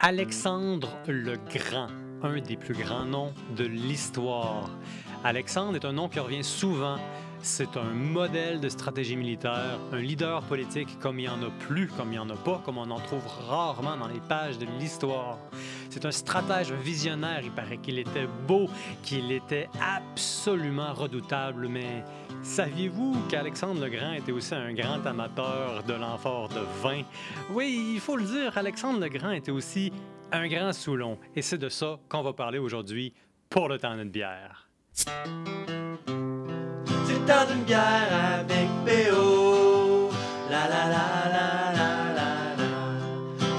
Alexandre le Grand, un des plus grands noms de l'histoire. Alexandre est un nom qui revient souvent. C'est un modèle de stratégie militaire, un leader politique comme il n'y en a plus, comme il n'y en a pas, comme on en trouve rarement dans les pages de l'histoire. C'est un stratège visionnaire, il paraît qu'il était beau, qu'il était absolument redoutable, mais saviez-vous qu'Alexandre le Grand était aussi un grand amateur de l'amphore de vin? Oui, il faut le dire, Alexandre le Grand était aussi un grand Soulon, et c'est de ça qu'on va parler aujourd'hui pour le temps d'une bière. C'est le temps d'une bière avec B.O. La la la la la la la.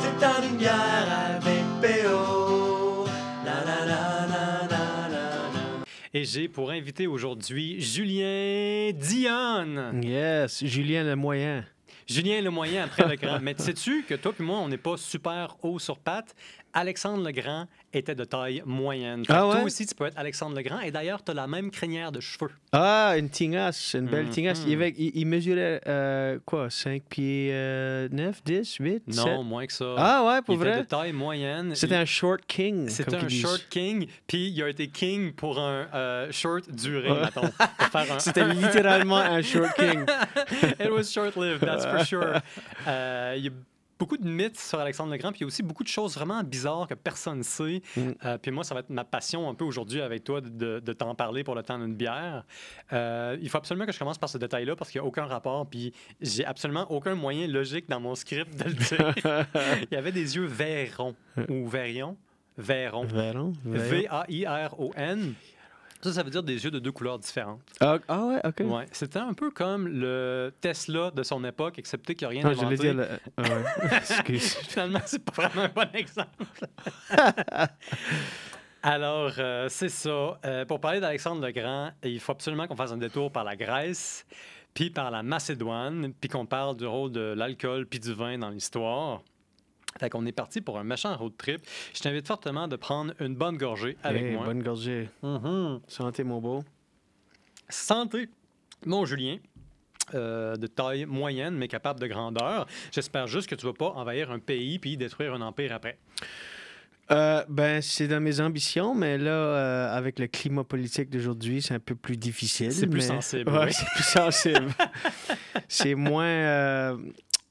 C'est le temps d'une bière avec B.O. La la la la la la la. Et j'ai pour invité aujourd'hui Julien Dionne. Yes, Julien le moyen. Julien le moyen après le grand. Mais sais-tu que toi et moi, on n'est pas super haut sur pattes? Alexandre le Grand était de taille moyenne. Fait que ouais? Toi aussi, tu peux être Alexandre le Grand. Et d'ailleurs, tu as la même crinière de cheveux. Ah, une tignasse, une belle tignasse. Il mesurait quoi, 5 pieds 9, 10, 8, 7? Non, moins que ça. Ah ouais, pour Il était vrai? de taille moyenne. C'était un short king. C'était comme un qu'ils disent. short king, puis il a été king pour un short durée, mettons. Pour faire un... C'était littéralement un short king. It was short-lived, that's for sure. Il y a beaucoup de mythes sur Alexandre le Grand, puis il y a aussi beaucoup de choses vraiment bizarres que personne ne sait. Puis moi, ça va être ma passion un peu aujourd'hui avec toi de t'en parler pour le temps d'une bière. Il faut absolument que je commence par ce détail-là parce qu'il n'y a aucun rapport, puis j'ai absolument aucun moyen logique dans mon script de le dire. Il y avait des yeux verrons ou verrions. Verron. Véron? V-A-I-R-O-N. Ça veut dire des yeux de deux couleurs différentes. Ah ouais, OK. Ouais. C'était un peu comme le Tesla de son époque, excepté qu'il n'y a rien Non, inventé. je l'ai dit. Ah ouais. Excuse. Finalement, c'est pas vraiment un bon exemple. Alors, c'est ça. Pour parler d'Alexandre le Grand, il faut absolument qu'on fasse un détour par la Grèce, puis par la Macédoine, puis qu'on parle du rôle de l'alcool puis du vin dans l'histoire. Fait qu'on est parti pour un méchant road trip. Je t'invite fortement de prendre une bonne gorgée avec Hey, moi. bonne gorgée. Santé, mon beau. Santé, mon Julien. De taille moyenne, mais capable de grandeur. J'espère juste que tu ne vas pas envahir un pays puis détruire un empire après. Ben, c'est dans mes ambitions, mais là, avec le climat politique d'aujourd'hui, c'est un peu plus difficile. C'est plus mais... sensible. Ouais, Oui. c'est plus sensible.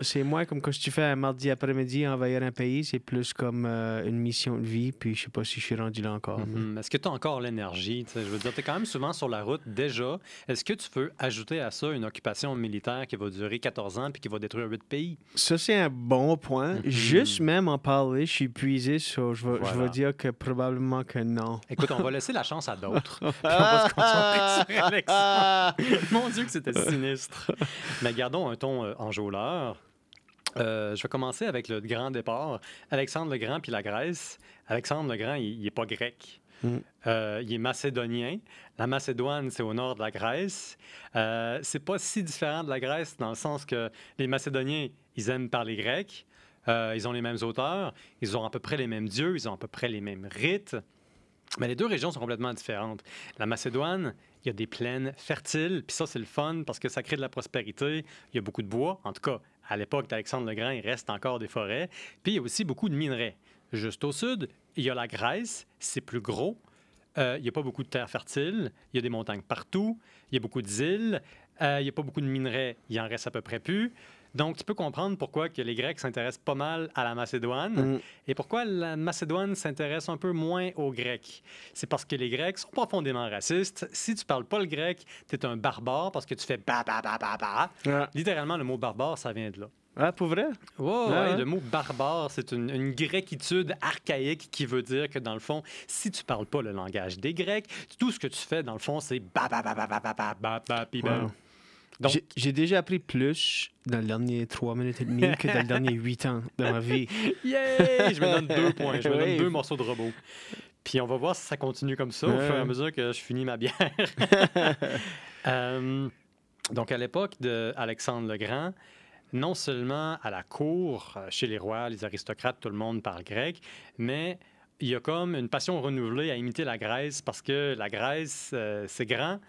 C'est moins comme quand tu fais un mardi après-midi envahir un pays, c'est plus comme une mission de vie, puis je sais pas si je suis rendu là encore. Est-ce que tu as encore l'énergie? Je veux dire, tu es quand même souvent sur la route déjà. Est-ce que tu veux ajouter à ça une occupation militaire qui va durer 14 ans puis qui va détruire 8 pays? Ça, c'est un bon point. Juste même en parler, je suis épuisé, so je vais dire que probablement que non. Écoute, on va laisser la chance à d'autres. Puis on va se concentrer sur Alexandre. Mon Dieu que c'était sinistre. Mais gardons un ton enjôleur. Je vais commencer avec le grand départ. Alexandre le Grand puis la Grèce. Alexandre le Grand, il n'est pas grec. Il est macédonien. La Macédoine, c'est au nord de la Grèce. C'est pas si différent de la Grèce dans le sens que les Macédoniens, ils aiment parler grec. Ils ont les mêmes auteurs. Ils ont à peu près les mêmes dieux. Ils ont à peu près les mêmes rites. Mais les deux régions sont complètement différentes. La Macédoine, il y a des plaines fertiles, puis ça, c'est le fun parce que ça crée de la prospérité. Il y a beaucoup de bois. En tout cas, à l'époque d'Alexandre le Grand, il reste encore des forêts. Puis il y a aussi beaucoup de minerais. Juste au sud, il y a la Grèce, c'est plus gros. Il n'y a pas beaucoup de terres fertiles. Il y a des montagnes partout. Il y a beaucoup d'îles. Il n'y a pas beaucoup de minerais. Il en reste à peu près plus. Donc, tu peux comprendre pourquoi que les Grecs s'intéressent pas mal à la Macédoine et pourquoi la Macédoine s'intéresse un peu moins aux Grecs. C'est parce que les Grecs sont profondément racistes. Si tu parles pas le grec, tu es un barbare parce que tu fais ba ba ba ba ba. Littéralement, le mot barbare, ça vient de là. Ah, pour vrai? Ouais. Le mot barbare, c'est une gréquitude archaïque qui veut dire que, dans le fond, si tu parles pas le langage des Grecs, tout ce que tu fais, dans le fond, c'est ba ba ba ba ba ba ba ba ba pi ba. Donc, j'ai déjà appris plus dans les derniers 3 minutes et demie que dans les derniers 8 ans de ma vie. Yeah! Je me donne 2 points. Je me donne 2 morceaux de robot. Puis on va voir si ça continue comme ça au fur et à mesure que je finis ma bière. Donc, à l'époque d'Alexandre le Grand, non seulement à la cour, chez les rois, les aristocrates, tout le monde parle grec, mais il y a comme une passion renouvelée à imiter la Grèce parce que la Grèce, c'est grand.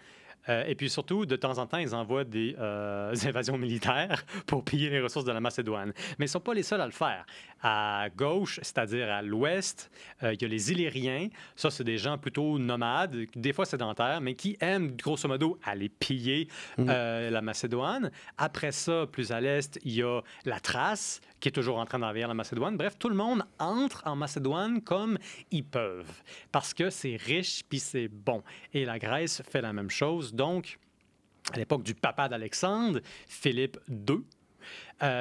Et puis surtout, de temps en temps, ils envoient des invasions militaires pour piller les ressources de la Macédoine. Mais ils ne sont pas les seuls à le faire. À gauche, c'est-à-dire à l'ouest, il y a les Illyriens. Ça, c'est des gens plutôt nomades, des fois sédentaires, mais qui aiment, grosso modo, aller piller la Macédoine. Après ça, plus à l'est, il y a la Thrace, qui est toujours en train d'envahir la Macédoine. Bref, tout le monde entre en Macédoine comme ils peuvent, parce que c'est riche puis c'est bon. Et la Grèce fait la même chose. Donc, à l'époque du papa d'Alexandre, Philippe II,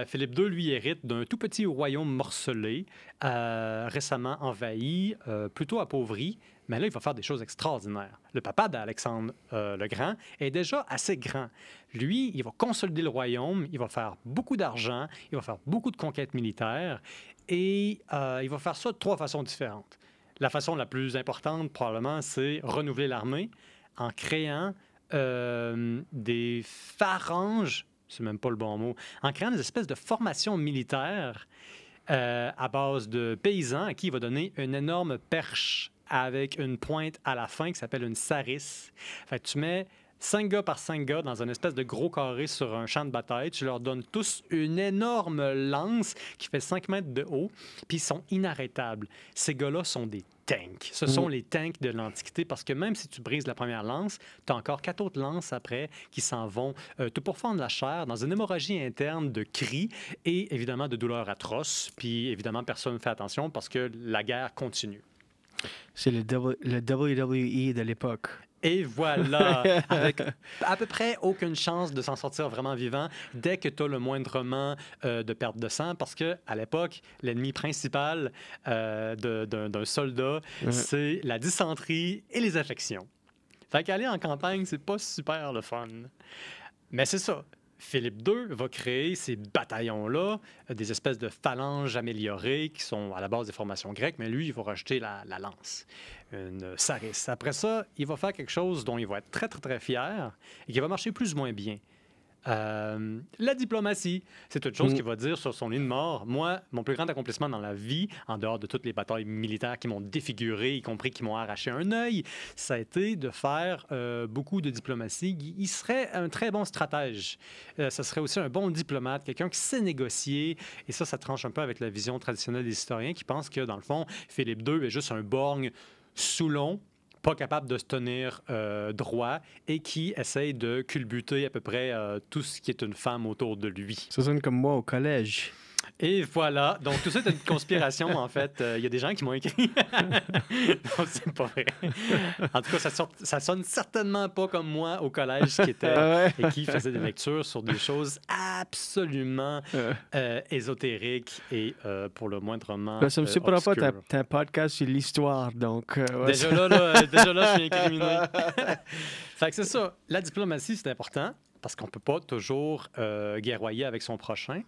Philippe II, lui, hérite d'un tout petit royaume morcelé, récemment envahi, plutôt appauvri, mais là, il va faire des choses extraordinaires. Le papa d'Alexandre le Grand est déjà assez grand. Lui, il va consolider le royaume, il va faire beaucoup d'argent, il va faire beaucoup de conquêtes militaires, et il va faire ça de 3 façons différentes. La façon la plus importante, probablement, c'est renouveler l'armée en créant des phalanges, c'est même pas le bon mot, en créant des espèces de formations militaires à base de paysans à qui il va donner une énorme perche avec une pointe à la fin qui s'appelle une sarisse. Fait que tu mets 5 gars par 5 gars dans une espèce de gros carré sur un champ de bataille. Tu leur donnes tous une énorme lance qui fait 5 mètres de haut, puis ils sont inarrêtables. Ces gars-là sont des tanks. Ce sont les tanks de l'Antiquité parce que même si tu brises la première lance, tu as encore 4 autres lances après qui s'en vont te pourfendre la chair dans une hémorragie interne de cris et évidemment de douleurs atroces. Puis évidemment, personne ne fait attention parce que la guerre continue. C'est le WWE de l'époque. Et voilà, avec à peu près aucune chance de s'en sortir vraiment vivant dès que tu as le moindrement de perte de sang, parce qu'à l'époque, l'ennemi principal d'un soldat, c'est la dysenterie et les infections. Fait qu'aller en campagne, c'est pas super le fun. Mais c'est ça. Philippe II va créer ces bataillons-là, des espèces de phalanges améliorées qui sont à la base des formations grecques, mais lui, il va rajouter la lance, une sarisse. Après ça, il va faire quelque chose dont il va être très, très, très fier et qui va marcher plus ou moins bien. La diplomatie, c'est une chose qu'il va dire sur son lit de mort. Moi, mon plus grand accomplissement dans la vie, en dehors de toutes les batailles militaires qui m'ont défiguré, y compris qui m'ont arraché un œil, ça a été de faire beaucoup de diplomatie. Il serait un très bon stratège. Ça serait aussi un bon diplomate, quelqu'un qui sait négocier. Et ça tranche un peu avec la vision traditionnelle des historiens qui pensent que, dans le fond, Philippe II est juste un borgne Soulon, pas capable de se tenir droit et qui essaye de culbuter à peu près tout ce qui est une femme autour de lui. Ça sonne comme moi au collège. Et voilà. Donc, tout ça est une conspiration, en fait. Il y a des gens qui m'ont écrit. Non, c'est pas vrai. En tout cas, ça sonne certainement pas comme moi au collège qui était et qui faisait des lectures sur des choses absolument ésotériques et pour le moindrement ça me surprend pas, t'as un podcast sur l'histoire, donc... déjà là, je suis incriminé. Fait que c'est ça. La diplomatie, c'est important, parce qu'on ne peut pas toujours guerroyer avec son prochain.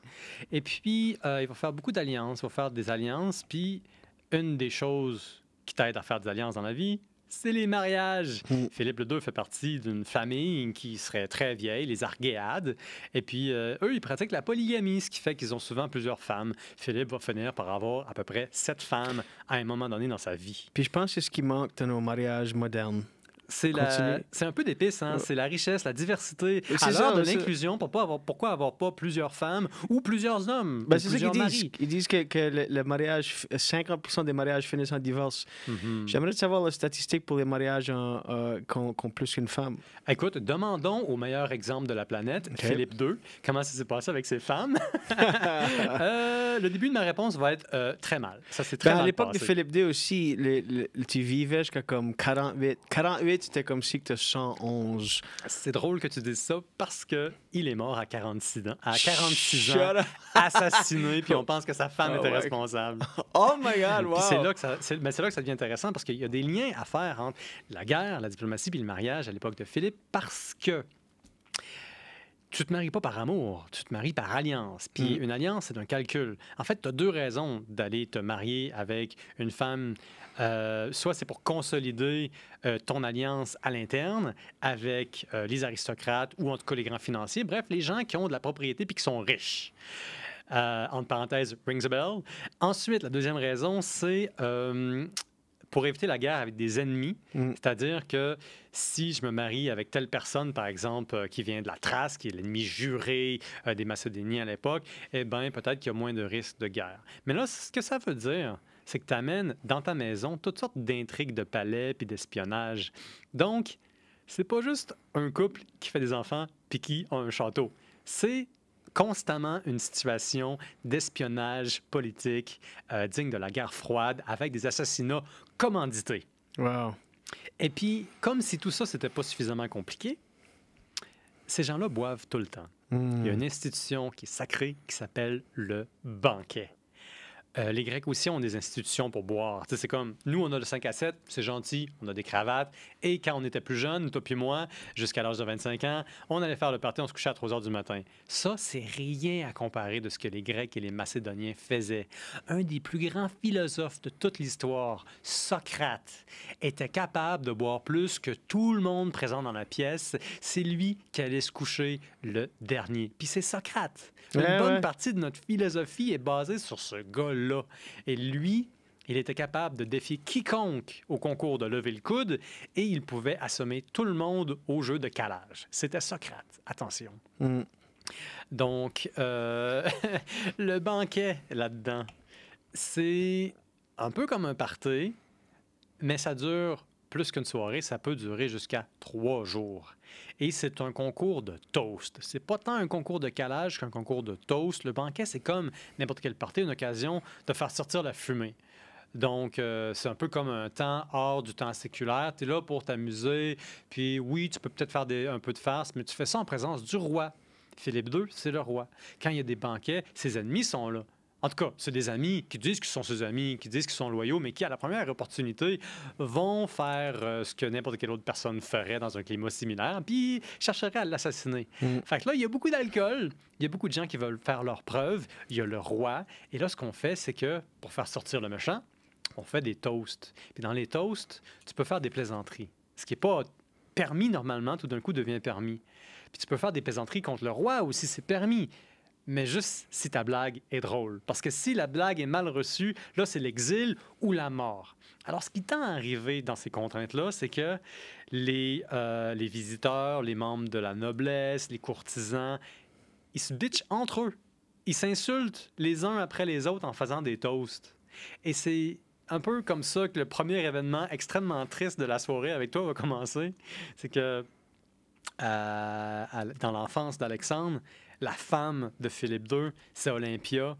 Et puis, il va faire beaucoup d'alliances. Il va faire des alliances. Puis, une des choses qui t'aide à faire des alliances dans la vie, c'est les mariages. Philippe II fait partie d'une famille qui serait très vieille, les Argeades. Et puis, eux, ils pratiquent la polygamie, ce qui fait qu'ils ont souvent plusieurs femmes. Philippe va finir par avoir à peu près 7 femmes à un moment donné dans sa vie. Puis, je pense que c'est ce qui manque dans nos mariages modernes. C'est un peu d'épice, hein? C'est la richesse, la diversité. À l'heure de l'inclusion, pourquoi avoir pas plusieurs femmes ou plusieurs hommes? C'est ça qu'ils disent. Ils disent que le mariage, 50% des mariages finissent en divorce. J'aimerais savoir la statistique pour les mariages qui ont plus qu'une femme. Écoute, demandons au meilleur exemple de la planète, Philippe II, comment ça s'est passé avec ses femmes. Le début de ma réponse va être très mal. Ça s'est très mal à l'époque passé. de Philippe II aussi, tu vivais jusqu'à comme 48. 48, c'était comme si tu as 111. C'est drôle que tu dises ça parce qu'il est mort à 46 ans. À 46 ans, assassiné, puis on pense que sa femme était responsable. Oh my God, wow! C'est là que ça devient intéressant parce qu'il y a des liens à faire entre la guerre, la diplomatie puis le mariage à l'époque de Philippe parce que tu te maries pas par amour, tu te maries par alliance. Puis une alliance, c'est un calcul. En fait, tu as 2 raisons d'aller te marier avec une femme. Soit c'est pour consolider ton alliance à l'interne avec les aristocrates ou en tout cas les grands financiers. Bref, les gens qui ont de la propriété puis qui sont riches. Entre parenthèses, rings a bell. Ensuite, la deuxième raison, c'est pour éviter la guerre avec des ennemis. C'est-à-dire que si je me marie avec telle personne, par exemple, qui vient de la Thrace, qui est l'ennemi juré des Macédoniens à l'époque, eh bien, peut-être qu'il y a moins de risques de guerre. Mais là, ce que ça veut dire, c'est que tu amènes dans ta maison toutes sortes d'intrigues de palais puis d'espionnage. Donc, c'est pas juste un couple qui fait des enfants puis qui a un château. C'est constamment une situation d'espionnage politique digne de la guerre froide avec des assassinats commandités. Wow. Et puis, comme si tout ça, c'était pas suffisamment compliqué, ces gens-là boivent tout le temps. Il y a une institution qui est sacrée qui s'appelle le banquet. Les Grecs aussi ont des institutions pour boire. C'est comme, nous, on a le 5 à 7, c'est gentil, on a des cravates. Et quand on était plus jeunes, toi puis moi, jusqu'à l'âge de 25 ans, on allait faire le party, on se couchait à 3 heures du matin. Ça, c'est rien à comparer de ce que les Grecs et les Macédoniens faisaient. Un des plus grands philosophes de toute l'histoire, Socrate, était capable de boire plus que tout le monde présent dans la pièce. C'est lui qui allait se coucher le dernier. Puis c'est Socrate. Une bonne partie de notre philosophie est basée sur ce gars-là. Et lui, il était capable de défier quiconque au concours de lever le coude et il pouvait assommer tout le monde au jeu de calage. C'était Socrate. Attention. Donc, le banquet là-dedans, c'est un peu comme un party, mais ça dure plus qu'une soirée, ça peut durer jusqu'à 3 jours. Et c'est un concours de toast. C'est pas tant un concours de calage qu'un concours de toast. Le banquet, c'est comme n'importe quel party, une occasion de faire sortir la fumée. Donc, c'est un peu comme un temps hors du temps séculaire. Tu es là pour t'amuser. Puis oui, tu peux peut-être faire un peu de farce, mais tu fais ça en présence du roi. Philippe II, c'est le roi. Quand il y a des banquets, ses ennemis sont là. En tout cas, c'est des amis qui disent qu'ils sont ses amis, qui disent qu'ils sont loyaux, mais qui, à la première opportunité, vont faire ce que n'importe quelle autre personne ferait dans un climat similaire, puis chercheraient à l'assassiner. Fait que là, il y a beaucoup d'alcool, il y a beaucoup de gens qui veulent faire leurs preuves, il y a le roi, et là, ce qu'on fait, c'est que, pour faire sortir le méchant, on fait des toasts. Puis dans les toasts, tu peux faire des plaisanteries. Ce qui n'est pas permis normalement, tout d'un coup, devient permis. Puis tu peux faire des plaisanteries contre le roi aussi, c'est permis. Mais juste si ta blague est drôle. Parce que si la blague est mal reçue, là, c'est l'exil ou la mort. Alors, ce qui tend à arriver dans ces contraintes-là, c'est que les visiteurs, les membres de la noblesse, les courtisans, ils se bitchent entre eux. Ils s'insultent les uns après les autres en faisant des toasts. Et c'est un peu comme ça que le premier événement extrêmement triste de la soirée avec toi va commencer. C'est que dans l'enfance d'Alexandre, la femme de Philippe II, c'est Olympia.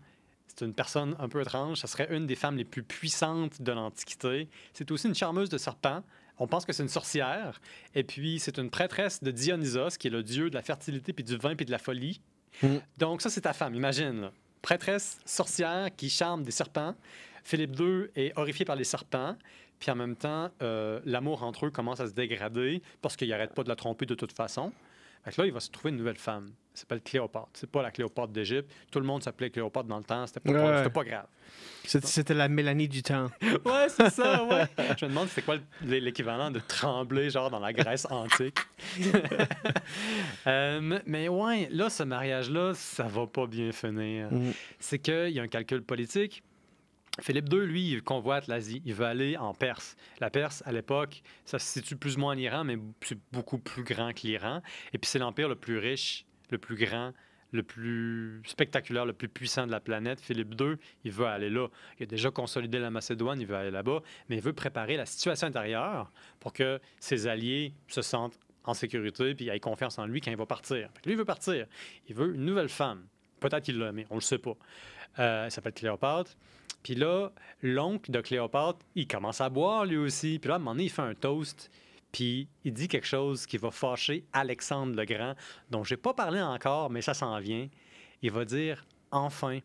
C'est une personne un peu étrange. Ça serait une des femmes les plus puissantes de l'Antiquité. C'est aussi une charmeuse de serpents. On pense que c'est une sorcière. Et puis, c'est une prêtresse de Dionysos, qui est le dieu de la fertilité, puis du vin, puis de la folie. Donc, ça, c'est ta femme, imagine. Là. Prêtresse, sorcière, qui charme des serpents. Philippe II est horrifié par les serpents. Puis en même temps, l'amour entre eux commence à se dégrader parce qu'il n'arrête pas de la tromper de toute façon. Fait que là, il va se trouver une nouvelle femme. Elle s'appelle Cléopâtre. C'est pas la Cléopâtre d'Égypte. Tout le monde s'appelait Cléopâtre dans le temps. C'était pas grave. C'était la Mélanie du temps. Ouais, c'est ça, ouais. Je me demande c'est quoi l'équivalent de trembler, genre dans la Grèce antique. Mais ouais, là, ce mariage-là, ça va pas bien finir. C'est qu'il y a un calcul politique. Philippe II, lui, il convoite l'Asie. Il veut aller en Perse. La Perse, à l'époque, ça se situe plus ou moins en Iran, mais c'est beaucoup plus grand que l'Iran. Et puis, c'est l'empire le plus riche, le plus grand, le plus spectaculaire, le plus puissant de la planète. Philippe II, il veut aller là. Il a déjà consolidé la Macédoine, il veut aller là-bas, mais il veut préparer la situation intérieure pour que ses alliés se sentent en sécurité puis aient confiance en lui quand il va partir. Lui, il veut partir. Il veut une nouvelle femme. Peut-être qu'il l'a, mais on le sait pas. Elle s'appelle Cléopâtre. Puis là, l'oncle de Cléopâtre, il commence à boire lui aussi. Puis là, à un moment donné, il fait un toast. Puis il dit quelque chose qui va fâcher Alexandre le Grand, dont je n'ai pas parlé encore, mais ça s'en vient. Il va dire, enfin,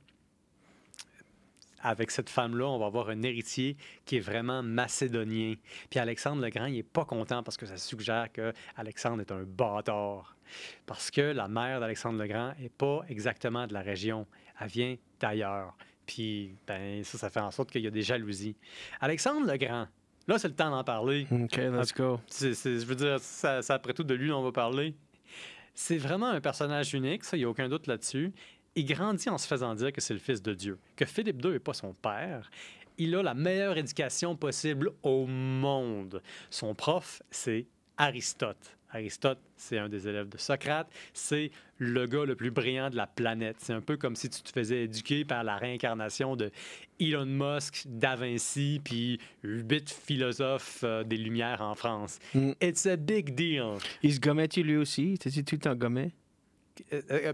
avec cette femme-là, on va avoir un héritier qui est vraiment macédonien. Puis Alexandre le Grand, il n'est pas content parce que ça suggère qu'Alexandre est un bâtard. Parce que la mère d'Alexandre le Grand n'est pas exactement de la région. Elle vient d'ailleurs. Puis, ben, ça fait en sorte qu'il y a des jalousies. Alexandre le Grand, là, c'est le temps d'en parler. OK, let's go. Je veux dire, ça, après tout, de lui, on va parler. C'est vraiment un personnage unique, ça, il n'y a aucun doute là-dessus. Il grandit en se faisant dire que c'est le fils de Dieu, que Philippe II n'est pas son père. il a la meilleure éducation possible au monde. Son prof, c'est Aristote. Aristote, c'est un des élèves de Socrate. C'est le gars le plus brillant de la planète. C'est un peu comme si tu te faisais éduquer par la réincarnation de Elon Musk, Da Vinci, puis 8 philosophes des Lumières en France. It's a big deal. Il se gommait-tu lui aussi? Était-tu tout le temps gommé?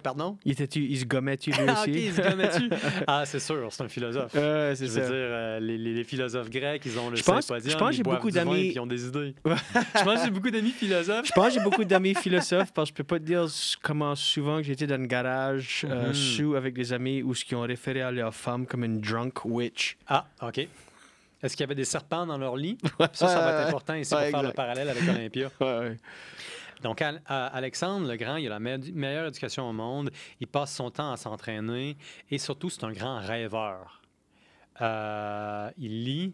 Pardon? Il se gommait-tu lui Ah, OK, aussi? il se gommait-tu? Ah, c'est sûr, c'est un philosophe. C'est Je ça. veux dire, les philosophes grecs, ils ont le Je pense symposium, que ils j'ai boivent beaucoup du vin, d'amis- puis ils ont des idées. Je pense que j'ai beaucoup d'amis philosophes. Je pense que j'ai beaucoup d'amis philosophes parce que je peux pas te dire comment souvent que j'étais dans le garage sous avec des amis où ce qui ont référé à leur femme comme une drunk witch. Ah, OK. Est-ce qu'il y avait des serpents dans leur lit? Ça va être important ici pour Ouais, faire le exact. parallèle avec Olympia. Ouais. Donc, Alexandre le Grand, il a la meilleure éducation au monde. Il passe son temps à s'entraîner et surtout, c'est un grand rêveur. Il lit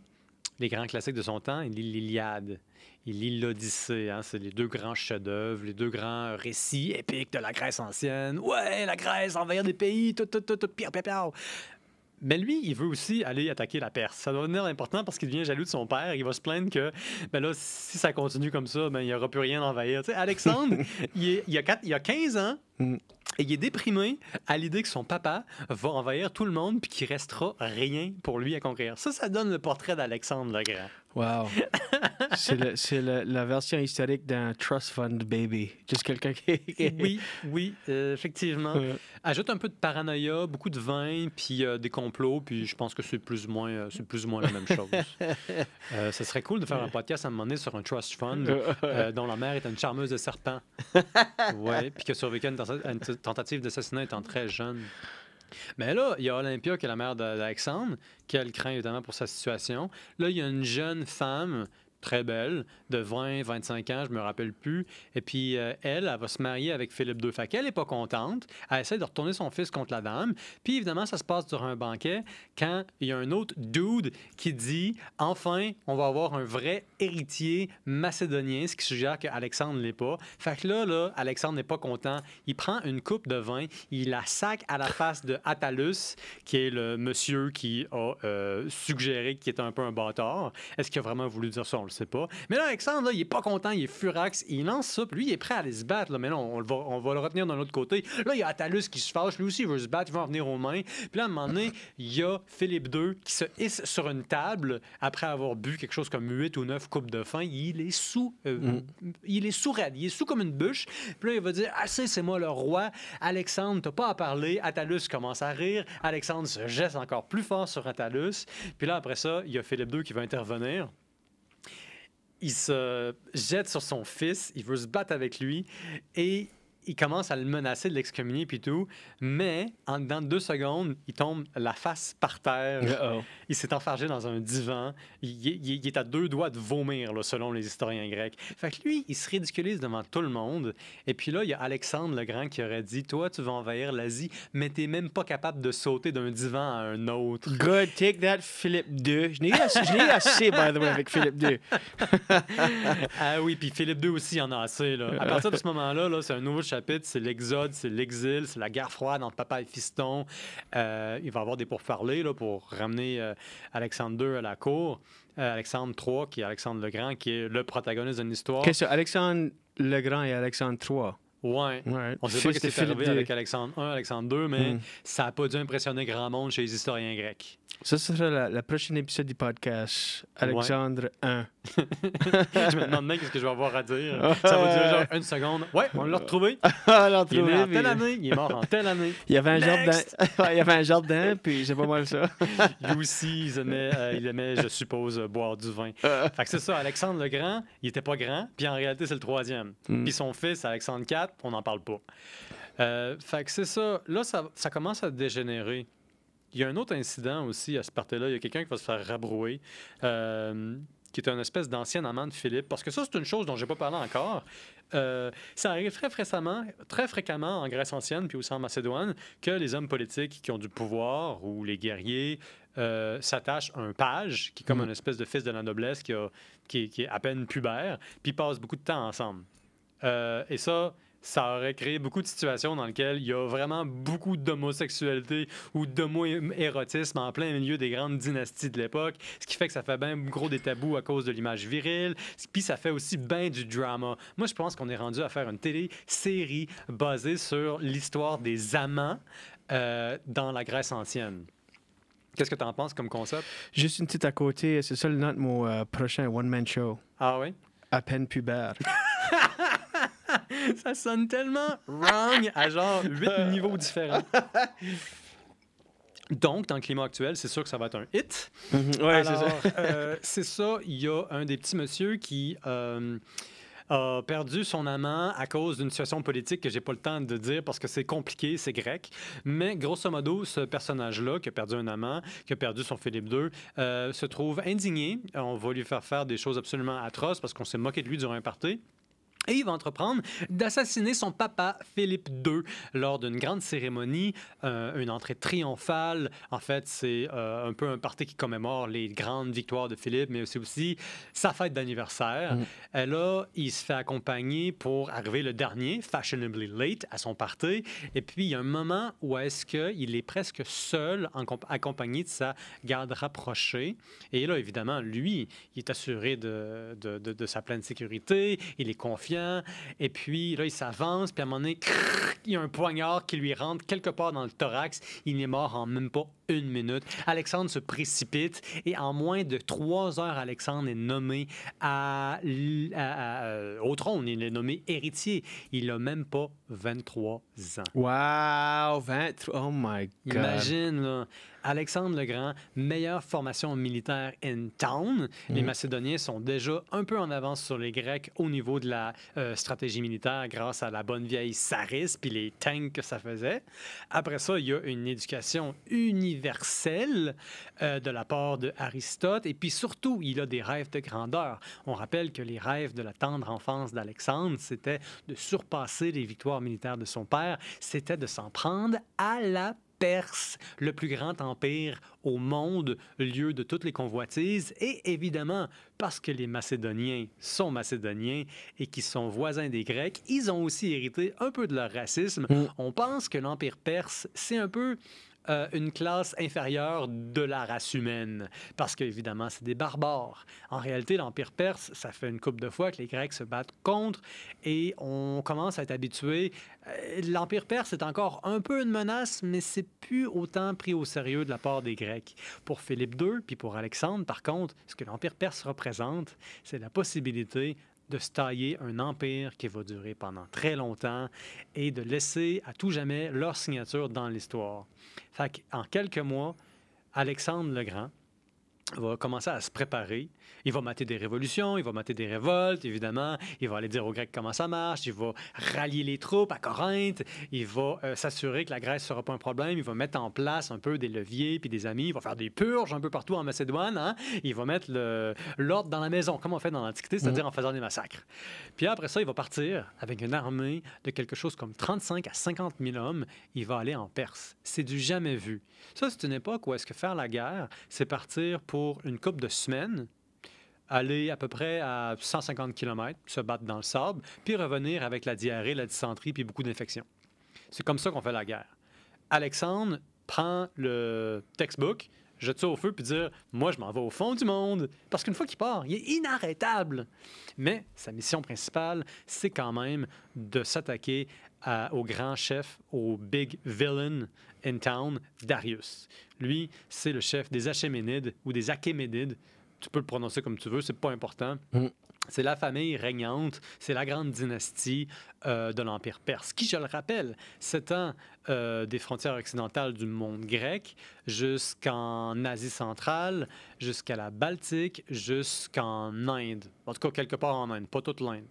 les grands classiques de son temps. Il lit l'Iliade. Il lit l'Odyssée. Hein? C'est les deux grands chefs-d'œuvre, les deux grands récits épiques de la Grèce ancienne. Ouais, la Grèce, envahir des pays, tout, pire. Mais lui, il veut aussi aller attaquer la Perse. Ça doit devenir important parce qu'il devient jaloux de son père. Il va se plaindre que, ben là, si ça continue comme ça, ben, il n'y aura plus rien à envahir. Tu sais, Alexandre, il a 15 ans et il est déprimé à l'idée que son papa va envahir tout le monde puis qu'il restera rien pour lui à conquérir. Ça donne le portrait d'Alexandre le Grand. Wow. C'est la version historique d'un trust fund baby. Juste quelqu'un qui... Oui, effectivement. Ajoute un peu de paranoïa, beaucoup de vin, puis des complots, puis je pense que c'est plus ou moins la même chose. Ce serait cool de faire un podcast à un moment donné sur un trust fund dont la mère est une charmeuse de serpents. Oui, puis qui a survécu à une tentative d'assassinat étant très jeune. Mais là, il y a Olympia, qui est la mère d'Alexandre, qu'elle craint évidemment pour sa situation. Là, il y a une jeune femme très belle, de 20-25 ans, je me rappelle plus. Et puis, elle va se marier avec Philippe II. Fait qu'elle n'est pas contente. Elle essaie de retourner son fils contre la dame. Puis, évidemment, ça se passe durant un banquet quand il y a un autre dude qui dit « Enfin, on va avoir un vrai héritier macédonien », ce qui suggère qu'Alexandre ne l'est pas. Fait que là, Alexandre n'est pas content. Il prend une coupe de vin, il la sac à la face de Attalus, qui est le monsieur qui a suggéré qu'il était un peu un bâtard. Est-ce qu'il a vraiment voulu dire ça? On le sait pas. Mais là, Alexandre, là, il est pas content, il est furax, il lance ça, puis lui, il est prêt à aller se battre. Là, mais là, on va le retenir d'un autre côté. Là, il y a Attalus qui se fâche, lui aussi, il veut se battre, il veut en venir aux mains. Puis là, à un moment donné, il y a Philippe II qui se hisse sur une table après avoir bu quelque chose comme 8 ou 9 coupes de vin. Il est sous, il est sourd, il est sous comme une bûche. Puis là, il va dire, « Ah, c'est moi le roi. Alexandre, t'as pas à parler. » Attalus commence à rire. Alexandre se jette encore plus fort sur Attalus. Puis là, après ça, il y a Philippe II qui va intervenir. Il se jette sur son fils, il veut se battre avec lui et il commence à le menacer de l'excommunier puis tout, mais dans 2 secondes, il tombe la face par terre. Uh-oh. Il s'est enfargé dans un divan. Il est à 2 doigts de vomir, là, selon les historiens grecs. Fait que lui, il se ridiculise devant tout le monde. Et puis là, il y a Alexandre le Grand qui aurait dit « Toi, tu vas envahir l'Asie, mais t'es même pas capable de sauter d'un divan à un autre. » Good, take that, Philippe II. Je n'ai eu assez, by the way, avec Philippe II. Ah oui, puis Philippe II aussi, il en a assez. Là. À partir de ce moment-là, là, c'est un nouveau chapitre, c'est l'exode, c'est l'exil, c'est la guerre froide entre papa et fiston. Il va y avoir des pourparlers là, pour ramener Alexandre II à la cour. Alexandre III, qui est Alexandre le Grand, qui est le protagoniste d'une histoire. Qu'est-ce que Alexandre le Grand et Alexandre III? Ouais. Ouais. On ne sait pas ce Fils qui de est arrivé Philippe II. avec Alexandre I, Alexandre II, mais ça n'a pas dû impressionner grand monde chez les historiens grecs. Ça sera le prochain épisode du podcast. Alexandre I. Je me demande même qu'est-ce que je vais avoir à dire. Ça va durer genre 1 seconde. Ouais, on l'a retrouvé. Alors, Il est né en telle année, il est mort en telle année. Il y avait un jardin. Next! Il y avait un jardin, puis c'est pas mal ça. Lui aussi, il aimait, je suppose, boire du vin. Fait que c'est ça, Alexandre le Grand, il était pas grand, puis en réalité, c'est le 3e. Puis son fils, Alexandre IV, on n'en parle pas. Fait que c'est ça. Là, ça commence à dégénérer. Il y a un autre incident aussi à ce party-là. Il y a quelqu'un qui va se faire rabrouer, qui est une espèce d'ancien amant de Philippe. Parce que ça, c'est une chose dont je n'ai pas parlé encore. Ça arrive très fréquemment en Grèce ancienne, puis aussi en Macédoine, que les hommes politiques qui ont du pouvoir ou les guerriers s'attachent à un page, qui est comme une espèce de fils de la noblesse qui est à peine pubère, puis ils passent beaucoup de temps ensemble. Et ça, ça aurait créé beaucoup de situations dans lesquelles il y a vraiment beaucoup d'homosexualité ou d'homo-érotisme en plein milieu des grandes dynasties de l'époque, ce qui fait que ça fait bien gros des tabous à cause de l'image virile, puis ça fait aussi bien du drama. Moi, je pense qu'on est rendu à faire une télé-série basée sur l'histoire des amants dans la Grèce ancienne. Qu'est-ce que tu en penses comme concept? Juste une petite à côté, c'est ça le nom de mon prochain one-man show. Ah oui? À peine pubère. Ça sonne tellement wrong à genre 8 niveaux différents. Donc, dans le climat actuel, c'est sûr que ça va être un hit. Ouais, c'est ça. C'est ça, il y a un des petits messieurs qui a perdu son amant à cause d'une situation politique que j'ai pas le temps de dire parce que c'est compliqué, c'est grec. Mais grosso modo, ce personnage-là, qui a perdu un amant, qui a perdu son Philippe II, se trouve indigné. On va lui faire des choses absolument atroces parce qu'on s'est moqué de lui durant un party. Et il va entreprendre d'assassiner son papa, Philippe II, lors d'une grande cérémonie, une entrée triomphale. En fait, c'est un peu un party qui commémore les grandes victoires de Philippe, mais c'est aussi sa fête d'anniversaire. Et là, il se fait accompagner pour arriver le dernier, fashionably late, à son party. Et puis, il y a un moment où est-ce qu'il est presque seul, accompagné de sa garde rapprochée. Et là, évidemment, lui, il est assuré de sa pleine sécurité, il est confiant. Et puis, là, il s'avance, puis à un moment donné, il y a un poignard qui lui rentre quelque part dans le thorax. Il est mort en même pas une minute. Alexandre se précipite et en moins de 3 heures, Alexandre est nommé au trône. Il est nommé héritier. Il a même pas 23 ans. Wow, 23, oh my God. Imagine, là, Alexandre le Grand, meilleure formation militaire in town. Les Macédoniens sont déjà un peu en avance sur les Grecs au niveau de la stratégie militaire grâce à la bonne vieille Saris puis les tanks que ça faisait. Après ça, il y a une éducation universelle de la part de Aristote. Et puis surtout, il a des rêves de grandeur. On rappelle que les rêves de la tendre enfance d'Alexandre, c'était de surpasser les victoires militaires de son père. C'était de s'en prendre à la Perse, le plus grand empire au monde, lieu de toutes les convoitises, et évidemment, parce que les Macédoniens sont Macédoniens et qui sont voisins des Grecs, ils ont aussi hérité un peu de leur racisme. On pense que l'Empire perse, c'est un peu une classe inférieure de la race humaine, parce qu'évidemment, c'est des barbares. En réalité, l'Empire perse, ça fait une couple de fois que les Grecs se battent contre, et on commence à être habitué. L'Empire perse est encore un peu une menace, mais c'est plus autant pris au sérieux de la part des Grecs. Pour Philippe II, puis pour Alexandre, par contre, ce que l'Empire perse représente, c'est la possibilité de se tailler un empire qui va durer pendant très longtemps et de laisser à tout jamais leur signature dans l'histoire. Fait qu'en quelques mois, Alexandre le Grand va commencer à se préparer. Il va mater des révolutions, il va mater des révoltes, évidemment. Il va aller dire aux Grecs comment ça marche. Il va rallier les troupes à Corinthe. Il va s'assurer que la Grèce ne sera pas un problème. Il va mettre en place un peu des leviers puis des amis. Il va faire des purges un peu partout en Macédoine. Hein? Il va mettre l'ordre dans la maison, comme on fait dans l'Antiquité, c'est-à-dire en faisant des massacres. Puis après ça, il va partir avec une armée de quelque chose comme 35 à 50 000 hommes. Il va aller en Perse. C'est du jamais vu. Ça, c'est une époque où est-ce que faire la guerre, c'est partir pour une couple de semaines, aller à peu près à 150 km, se battre dans le sable, puis revenir avec la diarrhée, la dysenterie, puis beaucoup d'infections. C'est comme ça qu'on fait la guerre. Alexandre prend le textbook, jette ça au feu, puis dire « Moi, je m'en vais au fond du monde. » Parce qu'une fois qu'il part, il est inarrêtable. Mais sa mission principale, c'est quand même de s'attaquer au grand chef, au big villain in town, Darius. Lui, c'est le chef des Achéménides ou des Achéménides. Tu peux le prononcer comme tu veux, c'est pas important. C'est la famille régnante, c'est la grande dynastie de l'Empire perse, qui, je le rappelle, s'étend des frontières occidentales du monde grec jusqu'en Asie centrale, jusqu'à la Baltique, jusqu'en Inde. En tout cas, quelque part en Inde, pas toute l'Inde.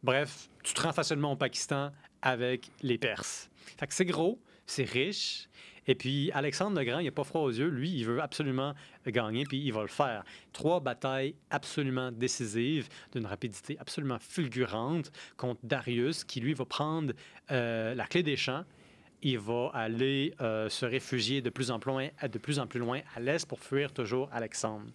Bref, tu te rends facilement au Pakistan avec les Perses. Fait que c'est gros, c'est riche. Et puis, Alexandre le Grand, il n'a pas froid aux yeux. Lui, il veut absolument gagner, puis il va le faire. 3 batailles absolument décisives, d'une rapidité absolument fulgurante contre Darius, qui, lui, va prendre la clé des champs. Il va aller se réfugier de plus en plus loin à l'est pour fuir toujours Alexandre.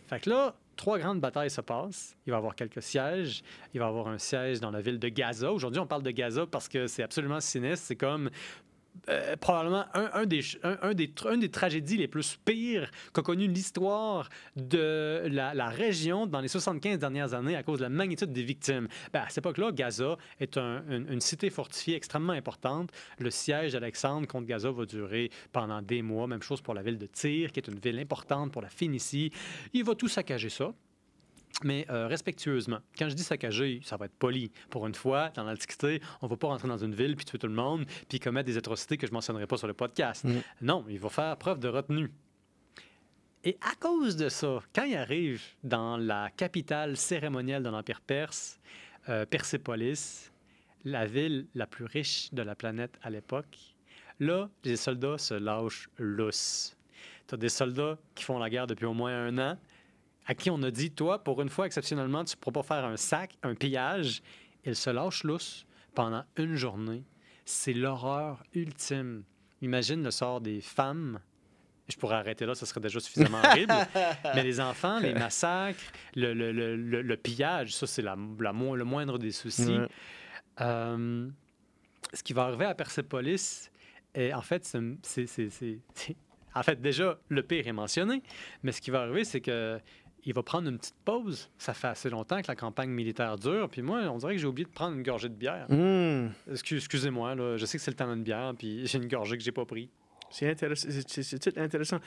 Fait que là, 3 grandes batailles se passent. Il va y avoir quelques sièges. Il va y avoir un siège dans la ville de Gaza. Aujourd'hui, on parle de Gaza parce que c'est absolument sinistre. C'est comme probablement un des tragédies les plus pires qu'a connu l'histoire de la région dans les 75 dernières années à cause de la magnitude des victimes. À cette époque-là, Gaza est une cité fortifiée extrêmement importante. Le siège d'Alexandre contre Gaza va durer pendant des mois. Même chose pour la ville de Tyr, qui est une ville importante pour la Phénicie. Il va tout saccager ça. Mais respectueusement. Quand je dis saccager, ça va être poli. Pour une fois, dans l'Antiquité, on ne va pas rentrer dans une ville puis tuer tout le monde puis commettre des atrocités que je ne mentionnerai pas sur le podcast. Non, il va faire preuve de retenue. Et à cause de ça, quand il arrive dans la capitale cérémonielle de l'Empire perse, Persépolis, la ville la plus riche de la planète à l'époque, là, les soldats se lâchent lousse. Tu as des soldats qui font la guerre depuis au moins 1 an, à qui on a dit, toi, pour une fois, exceptionnellement, tu ne pourras pas faire un pillage. Ils se lâchent lousse pendant 1 journée. C'est l'horreur ultime. Imagine le sort des femmes. Je pourrais arrêter là, ce serait déjà suffisamment horrible. Mais les enfants, les massacres, le pillage, ça, c'est le moindre des soucis. Ce qui va arriver à Persépolis, en fait, en fait, déjà, le pire est mentionné, mais ce qui va arriver, c'est que il va prendre une petite pause. Ça fait assez longtemps que la campagne militaire dure. Puis moi, on dirait que j'ai oublié de prendre une gorgée de bière. Excusez-moi, là, je sais que c'est le temps d'une bière, puis j'ai une gorgée que j'ai pas pris. C'est intéressant. C'est tout intéressant.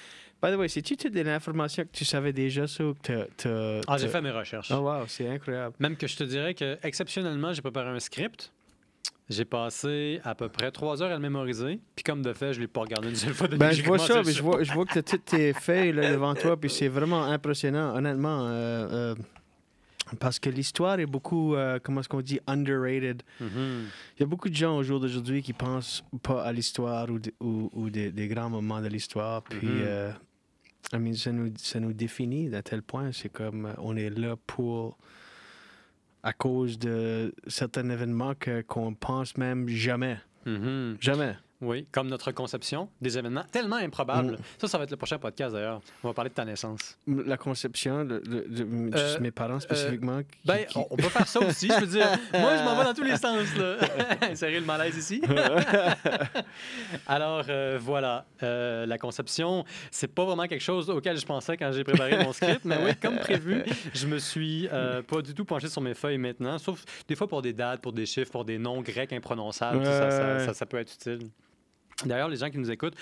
By the way, c'est-tu toutes des informations que tu savais déjà, ça? J'ai fait mes recherches. Oh wow, c'est incroyable. Même que je te dirais que, exceptionnellement, j'ai préparé un script. J'ai passé à peu près 3 heures à le mémoriser. Puis comme de fait, je ne l'ai pas regardé une seule fois depuis que j'ai je vois commencé ça, le mais show. je vois que tu as toutes tes feuilles là, devant toi, puis c'est vraiment impressionnant, honnêtement. Parce que l'histoire est beaucoup, comment est-ce qu'on dit, underrated. Il y a beaucoup de gens au jour d'aujourd'hui qui pensent pas à l'histoire ou des grands moments de l'histoire. Puis, ça nous définit à tel point. C'est comme, on est là pour... à cause de certains événements qu'on pense même jamais. Jamais. Oui, comme notre conception des événements tellement improbables. Ça va être le prochain podcast, d'ailleurs. On va parler de ta naissance. La conception de mes parents, spécifiquement. On peut faire ça aussi. Je veux dire, moi, je m'en vais dans tous les sens. Sérieux, le malaise ici? Alors, voilà. La conception, c'est pas vraiment quelque chose auquel je pensais quand j'ai préparé mon script. Mais oui, comme prévu, je me suis pas du tout penché sur mes feuilles maintenant. Sauf des fois pour des dates, pour des chiffres, pour des noms grecs imprononçables. Ça peut être utile. D'ailleurs, les gens qui nous écoutent,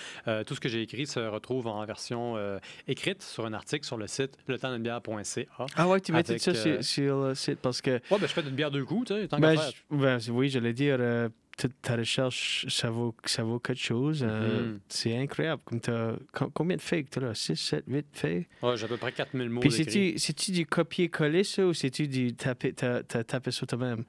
tout ce que j'ai écrit se retrouve en version écrite sur un article sur le site letempsdunebière.ca. Ah ouais, tu mettais ça sur le site parce que... Ouais, je fais d'une bière 2 coups, tu sais, tant qu'à faire. Oui, j'allais dire, ta recherche, ça vaut quelque chose. C'est incroyable. Combien de feuilles tu as là? 6, 7, 8 feuilles? Ouais, j'ai à peu près 4000 mots Puis d'écrit. c'est-tu du copier-coller, ça, ou c'est-tu du taper ça toi-même?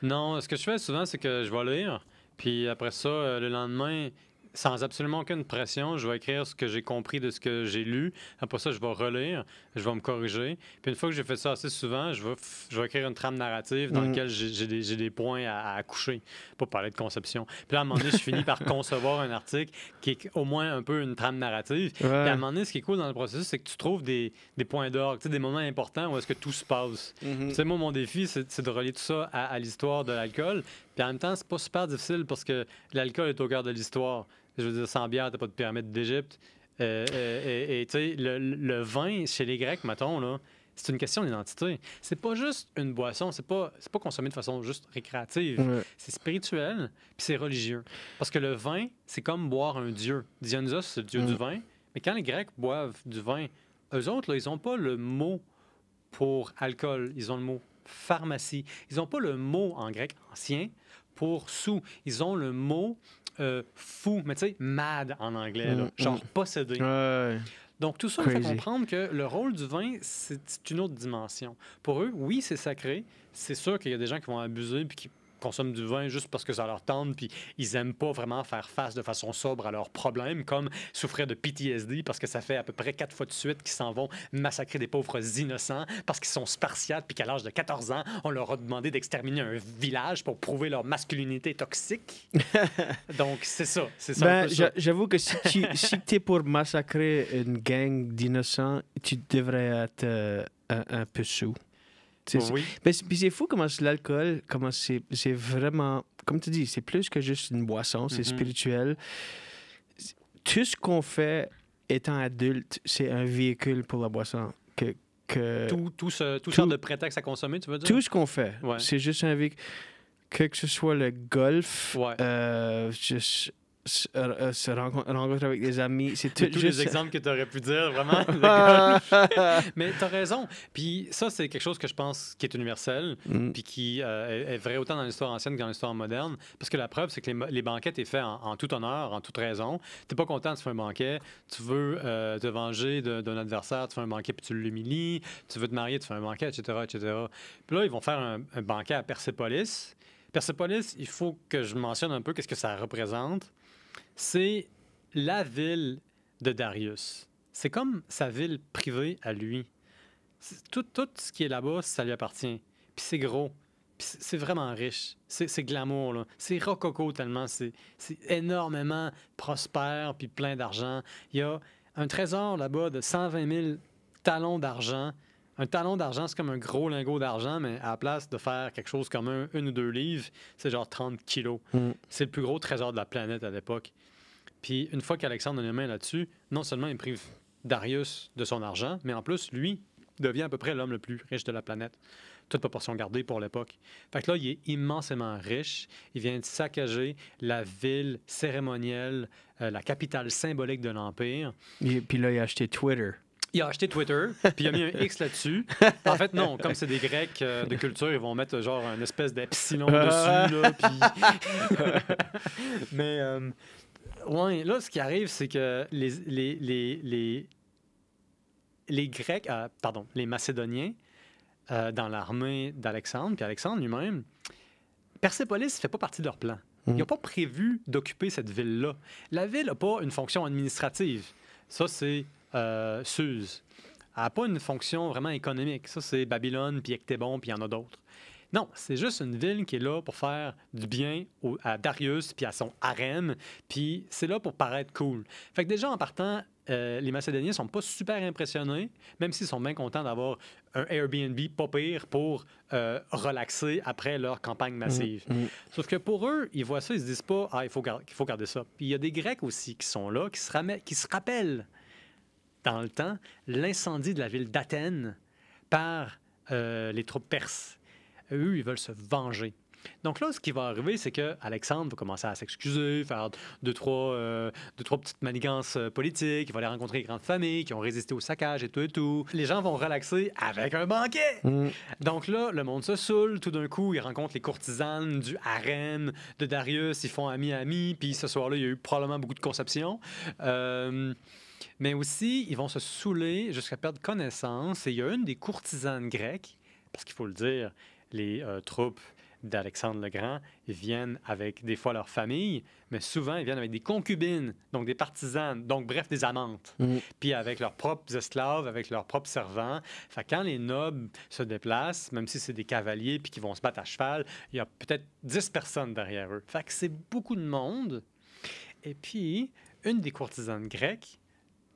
Non, ce que je fais souvent, c'est que je vais lire, puis après ça, le lendemain... sans absolument aucune pression, je vais écrire ce que j'ai compris de ce que j'ai lu. Après ça, je vais relire, je vais me corriger. Puis une fois que j'ai fait ça assez souvent, je vais écrire une trame narrative dans laquelle j'ai des points à accoucher pour parler de conception. Puis là, à un moment donné, je finis par concevoir un article qui est au moins un peu une trame narrative. Puis à un moment donné, ce qui est cool dans le processus, c'est que tu trouves des points d'orgue, des moments importants où est-ce que tout se passe. Tu sais, moi, mon défi, c'est de relier tout ça à l'histoire de l'alcool. Puis en même temps, c'est pas super difficile parce que l'alcool est au cœur de l'histoire. Je veux dire, sans bière, t'as pas de pyramide d'Égypte. Et tu sais, le vin, chez les Grecs, mettons, là, c'est une question d'identité. C'est pas juste une boisson, c'est pas consommé de façon juste récréative. C'est spirituel, puis c'est religieux. Parce que le vin, c'est comme boire un dieu. Dionysos, c'est le dieu du vin. Mais quand les Grecs boivent du vin, eux autres, là, ils ont pas le mot pour alcool. Ils ont le mot pharmacie. Ils ont pas le mot en grec ancien pour sous. Ils ont le mot... fou, mais tu sais, mad en anglais, là, genre possédé. Donc, tout ça me fait comprendre que le rôle du vin, c'est une autre dimension. Pour eux, oui, c'est sacré. C'est sûr qu'il y a des gens qui vont abuser puis qui consomment du vin juste parce que ça leur tente puis ils n'aiment pas vraiment faire face de façon sobre à leurs problèmes, comme souffrir de PTSD parce que ça fait à peu près 4 fois de suite qu'ils s'en vont massacrer des pauvres innocents parce qu'ils sont spartiates puis qu'à l'âge de 14 ans, on leur a demandé d'exterminer un village pour prouver leur masculinité toxique. Donc, c'est ça. J'avoue que si tu es pour massacrer une gang d'innocents, tu devrais être un peu sous. Oui. Puis c'est fou comment l'alcool, comment c'est vraiment, comme tu dis, c'est plus que juste une boisson, c'est spirituel. Tout ce qu'on fait étant adulte, c'est un véhicule pour la boisson. Tout genre de prétexte à consommer, tu veux dire? Tout ce qu'on fait, Ouais. c'est juste un véhicule. Que ce soit le golf, Ouais. juste se rencontrer avec des amis, c'est Tous tout les juste... exemples que tu aurais pu dire, vraiment. Le golf. Mais tu as raison. Puis ça, c'est quelque chose que je pense qui est universel, puis qui est vrai autant dans l'histoire ancienne que dans l'histoire moderne. Parce que la preuve, c'est que les banquets, t'es fait en tout honneur, en toute raison. T'es pas content, tu fais un banquet. Tu veux te venger d'un adversaire, tu fais un banquet puis tu l'humilies. Tu veux te marier, tu fais un banquet, etc., etc. Puis là, ils vont faire un banquet à Persépolis. Persépolis, il faut que je mentionne un peu qu'est-ce que ça représente. C'est la ville de Darius. C'est comme sa ville privée à lui. Tout ce qui est là-bas, ça lui appartient. Puis c'est gros. Puis c'est vraiment riche. C'est glamour, là. C'est rococo tellement. C'est énormément prospère puis plein d'argent. Il y a un trésor là-bas de 120 000 talons d'argent. Un talon d'argent, c'est comme un gros lingot d'argent, mais à la place de faire quelque chose comme une ou deux livres, c'est genre 30 kilos. C'est le plus gros trésor de la planète à l'époque. Puis une fois qu'Alexandre a les mains là-dessus, non seulement il prive Darius de son argent, mais en plus, lui devient à peu près l'homme le plus riche de la planète. Toute proportion gardée pour l'époque. Fait que là, il est immensément riche. Il vient de saccager la ville cérémonielle, la capitale symbolique de l'Empire. Et puis là, il a acheté Twitter. Il a acheté Twitter, puis il a mis un X là-dessus. En fait, non, comme c'est des Grecs de culture, ils vont mettre genre une espèce d'epsilon dessus, là, puis... Mais, ouais, là, ce qui arrive, c'est que les Grecs, pardon, les Macédoniens, dans l'armée d'Alexandre, puis Alexandre lui-même, Persépolis ne fait pas partie de leur plan. Ils n'ont pas prévu d'occuper cette ville-là. La ville n'a pas une fonction administrative. Ça, c'est Suse. Elle n'a pas une fonction vraiment économique. Ça, c'est Babylone, puis Ectébon, puis il y en a d'autres. Non, c'est juste une ville qui est là pour faire du bien à Darius, puis à son harem, puis c'est là pour paraître cool. Fait que déjà, en partant, les Macédoniens sont pas super impressionnés, même s'ils sont bien contents d'avoir un Airbnb pas pire pour relaxer après leur campagne massive. Sauf que pour eux, ils voient ça, ils se disent pas « Ah, il faut garder ça ». Puis il y a des Grecs aussi qui sont là, qui se rappellent dans le temps l'incendie de la ville d'Athènes par les troupes perses. Eux, ils veulent se venger. Donc là, ce qui va arriver, c'est que Alexandre va commencer à s'excuser, faire deux, trois petites manigances politiques. Il va aller rencontrer les grandes familles qui ont résisté au saccage et tout et tout. Les gens vont relaxer avec un banquet. Donc là, le monde se saoule. Tout d'un coup, ils rencontrent les courtisanes du harem de Darius. Ils font ami-ami. Puis ce soir-là, il y a eu probablement beaucoup de conceptions. Mais aussi, ils vont se saouler jusqu'à perdre connaissance. Et il y a une des courtisanes grecques, parce qu'il faut le dire, les troupes d'Alexandre le Grand, ils viennent avec des fois leur famille, mais souvent ils viennent avec des concubines, donc des partisanes, donc bref, des amantes. Puis avec leurs propres esclaves, avec leurs propres servants. Fait que quand les nobles se déplacent, même si c'est des cavaliers puis qu'ils vont se battre à cheval, il y a peut-être 10 personnes derrière eux. Fait que c'est beaucoup de monde. Et puis, une des courtisanes grecques,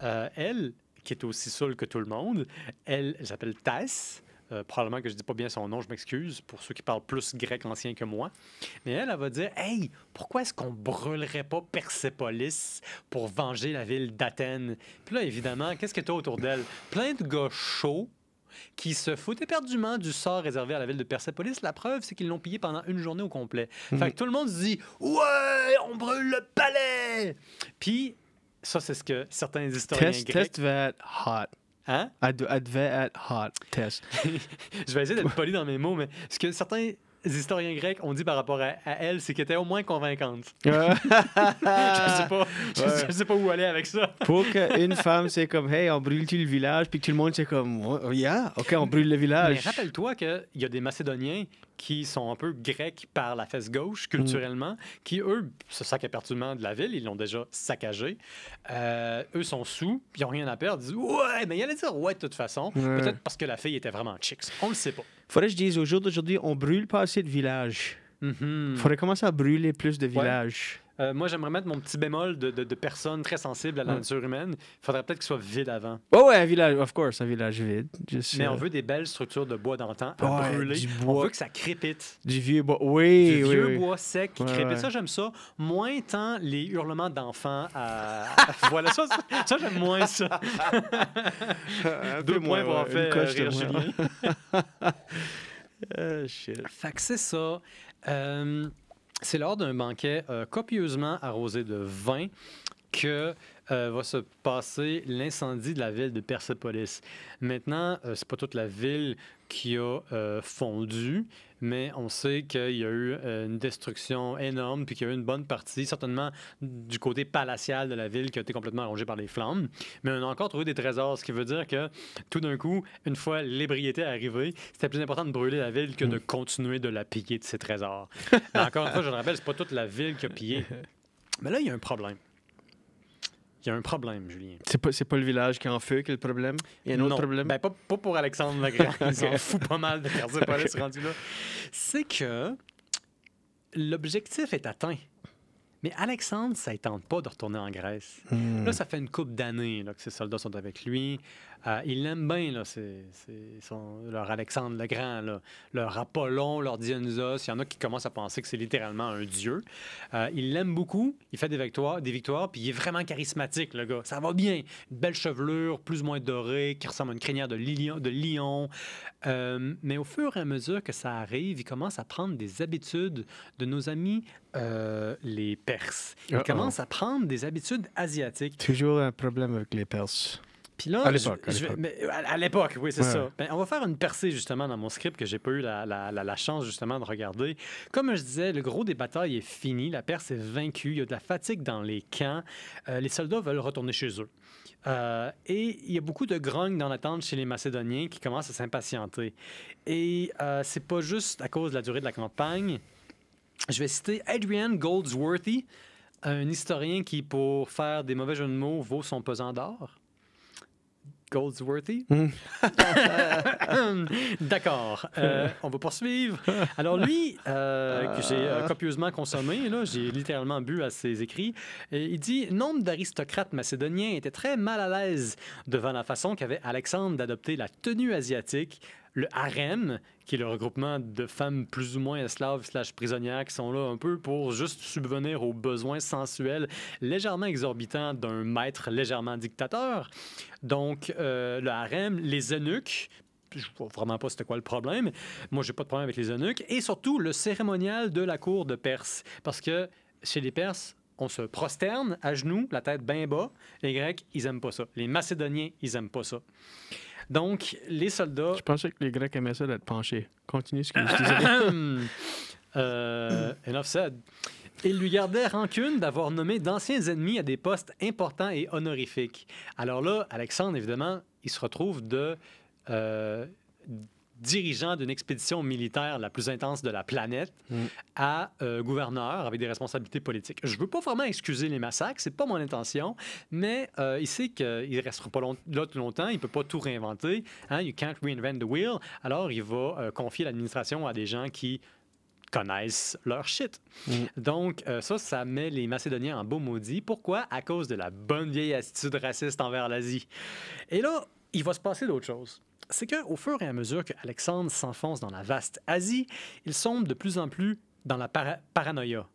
elle, qui est aussi saoule que tout le monde, elle s'appelle Thaïs. Probablement que je ne dis pas bien son nom, je m'excuse pour ceux qui parlent plus grec ancien que moi. Mais elle va dire « Hey, pourquoi est-ce qu'on brûlerait pas Persépolis pour venger la ville d'Athènes? » Puis là, évidemment, qu'est-ce que tu as autour d'elle? Plein de gars chauds qui se foutent éperdument du sort réservé à la ville de Persépolis. La preuve, c'est qu'ils l'ont pillé pendant une journée au complet. Fait que tout le monde se dit « Ouais, on brûle le palais! » Puis ça, c'est ce que certains historiens grecs... Test devait être hot. Hein? Elle devait être hot, Tess. Je vais essayer d'être poli dans mes mots, mais ce que certains historiens grecs ont dit par rapport à elle, c'est qu'elle était au moins convaincante. Je sais pas où aller avec ça. Pour qu'une femme, c'est comme, hey, on brûle-tu le village? Puis que tout le monde, c'est comme, oh, yeah, OK, on brûle le village. Mais rappelle-toi qu'il y a des Macédoniens qui sont un peu grecs par la fesse gauche, culturellement, qui, eux, se saquent éperdument de la ville, ils l'ont déjà saccagée. Eux sont sous, puis ils n'ont rien à perdre. Ils disent, ouais, mais il allait dire ouais de toute façon. Peut-être parce que la fille était vraiment chicks. On le sait pas. Faudrait que je dise, au jour d'aujourd'hui, on brûle pas assez de villages. Faudrait commencer à brûler plus de villages. Moi, j'aimerais mettre mon petit bémol de personne très sensible à la nature humaine. Il faudrait peut-être qu'il soit vide avant. Oh ouais, un village, of course, un village vide. Juste, Mais on veut des belles structures de bois d'antan à Ouais, brûler. du On bois. veut que ça crépite. Du vieux bois. Oui, Du oui, vieux oui. bois sec qui Ouais, crépite. ouais. Ça, j'aime ça. Moins tant les hurlements d'enfants voilà, ça j'aime moins ça. Un 2 peu points pour moins, avoir ouais, fait une coche de rire moins. Julien. Shit. Fait que c'est ça. C'est lors d'un banquet copieusement arrosé de vin que va se passer l'incendie de la ville de Persépolis. Maintenant, c'est pas toute la ville qui a fondu, mais on sait qu'il y a eu une destruction énorme, puis qu'il y a eu une bonne partie, certainement du côté palatial de la ville, qui a été complètement rongée par les flammes. Mais on a encore trouvé des trésors, ce qui veut dire que tout d'un coup, une fois l'ébriété arrivée, c'était plus important de brûler la ville que de continuer de la piller de ses trésors. Mais encore une fois, je le rappelle, c'est pas toute la ville qui a pillé. Mais là, il y a un problème. Il y a un problème, Julien. C'est pas le village qui est en feu qui est le problème? Il y a un autre Non. problème? Ben, pas pour Alexandre le Grand. Il s'en fout pas mal de Persépolis rendu là. C'est que l'objectif est atteint. Mais Alexandre, ça ne tente pas de retourner en Grèce. Là, ça fait une couple d'années là, que ses soldats sont avec lui. Ils l'aiment bien, là, leur Alexandre le Grand, là, leur Apollon, leur Dionysos. Il y en a qui commencent à penser que c'est littéralement un dieu. Il l'aime beaucoup. Il fait des victoires, puis il est vraiment charismatique, le gars. Ça va bien. Une belle chevelure, plus ou moins dorée, qui ressemble à une crinière de lion. Mais au fur et à mesure que ça arrive, il commence à prendre des habitudes de nos amis les Perses. Il commence à prendre des habitudes asiatiques. Toujours un problème avec les Perses. Puis là, à l'époque. à l'époque, oui, c'est Ouais. ça. Ben, on va faire une percée, justement, dans mon script que j'ai pas eu la chance, justement, de regarder. Comme je disais, le gros des batailles est fini. La Perse est vaincue. Il y a de la fatigue dans les camps. Les soldats veulent retourner chez eux. Et il y a beaucoup de grogne dans l'attente chez les Macédoniens qui commencent à s'impatienter. Et c'est pas juste à cause de la durée de la campagne. Je vais citer Adrian Goldsworthy, un historien qui, pour faire des mauvais jeux de mots, vaut son pesant d'or. Goldsworthy. D'accord. On va poursuivre. Alors lui, que j'ai copieusement consommé, là, j'ai littéralement bu à ses écrits, il dit « Nombre d'aristocrates macédoniens étaient très mal à l'aise devant la façon qu'avait Alexandre d'adopter la tenue asiatique, le harem, qui est le regroupement de femmes plus ou moins esclaves / prisonnières qui sont là un peu pour juste subvenir aux besoins sensuels légèrement exorbitants d'un maître légèrement dictateur. Donc, le harem, les eunuques, je vois vraiment pas c'était quoi le problème. Moi, j'ai pas de problème avec les eunuques. Et surtout, le cérémonial de la cour de Perse. Parce que chez les Perses, on se prosterne à genoux, la tête bien bas. Les Grecs, ils aiment pas ça. Les Macédoniens, ils aiment pas ça. Donc, les soldats... Je pensais que les Grecs aimaient ça d'être penchés. Continue ce que je disais. Enough said. Ils lui gardaient rancune d'avoir nommé d'anciens ennemis à des postes importants et honorifiques. Alors là, Alexandre, évidemment, il se retrouve dirigeant d'une expédition militaire la plus intense de la planète à gouverneur avec des responsabilités politiques. Je veux pas vraiment excuser les massacres, c'est pas mon intention, mais il sait qu'il restera pas là tout longtemps, il peut pas tout réinventer. Hein? You can't reinvent the wheel. Alors, il va confier l'administration à des gens qui connaissent leur shit. Donc, ça met les Macédoniens en beau maudit. Pourquoi? À cause de la bonne vieille attitude raciste envers l'Asie. Et là, il va se passer d'autres choses. C'est qu'au fur et à mesure que Alexandre s'enfonce dans la vaste Asie, il sombre de plus en plus dans la paranoïa.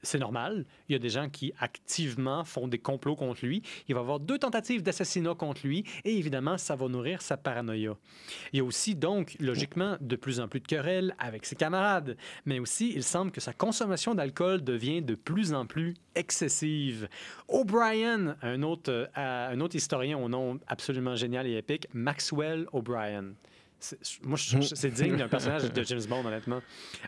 C'est normal. Il y a des gens qui activement font des complots contre lui. Il va y avoir 2 tentatives d'assassinat contre lui et évidemment, ça va nourrir sa paranoïa. Il y a aussi donc, logiquement, de plus en plus de querelles avec ses camarades. Mais aussi, il semble que sa consommation d'alcool devient de plus en plus excessive. O'Brien, un autre historien au nom absolument génial et épique, Maxwell O'Brien. C'est digne d'un personnage de James Bond, honnêtement.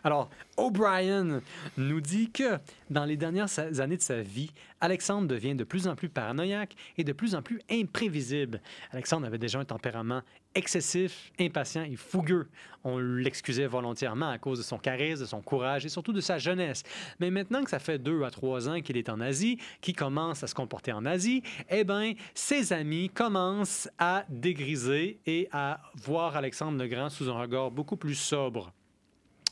Alors, O'Brien nous dit que dans les dernières années de sa vie, Alexandre devient de plus en plus paranoïaque et de plus en plus imprévisible. Alexandre avait déjà un tempérament excessif, impatient et fougueux. On l'excusait volontairement à cause de son charisme, de son courage et surtout de sa jeunesse. Mais maintenant que ça fait 2 à 3 ans qu'il est en Asie, qu'il commence à se comporter en Asie, eh bien, ses amis commencent à dégriser et à voir Alexandre le Grand sous un regard beaucoup plus sobre.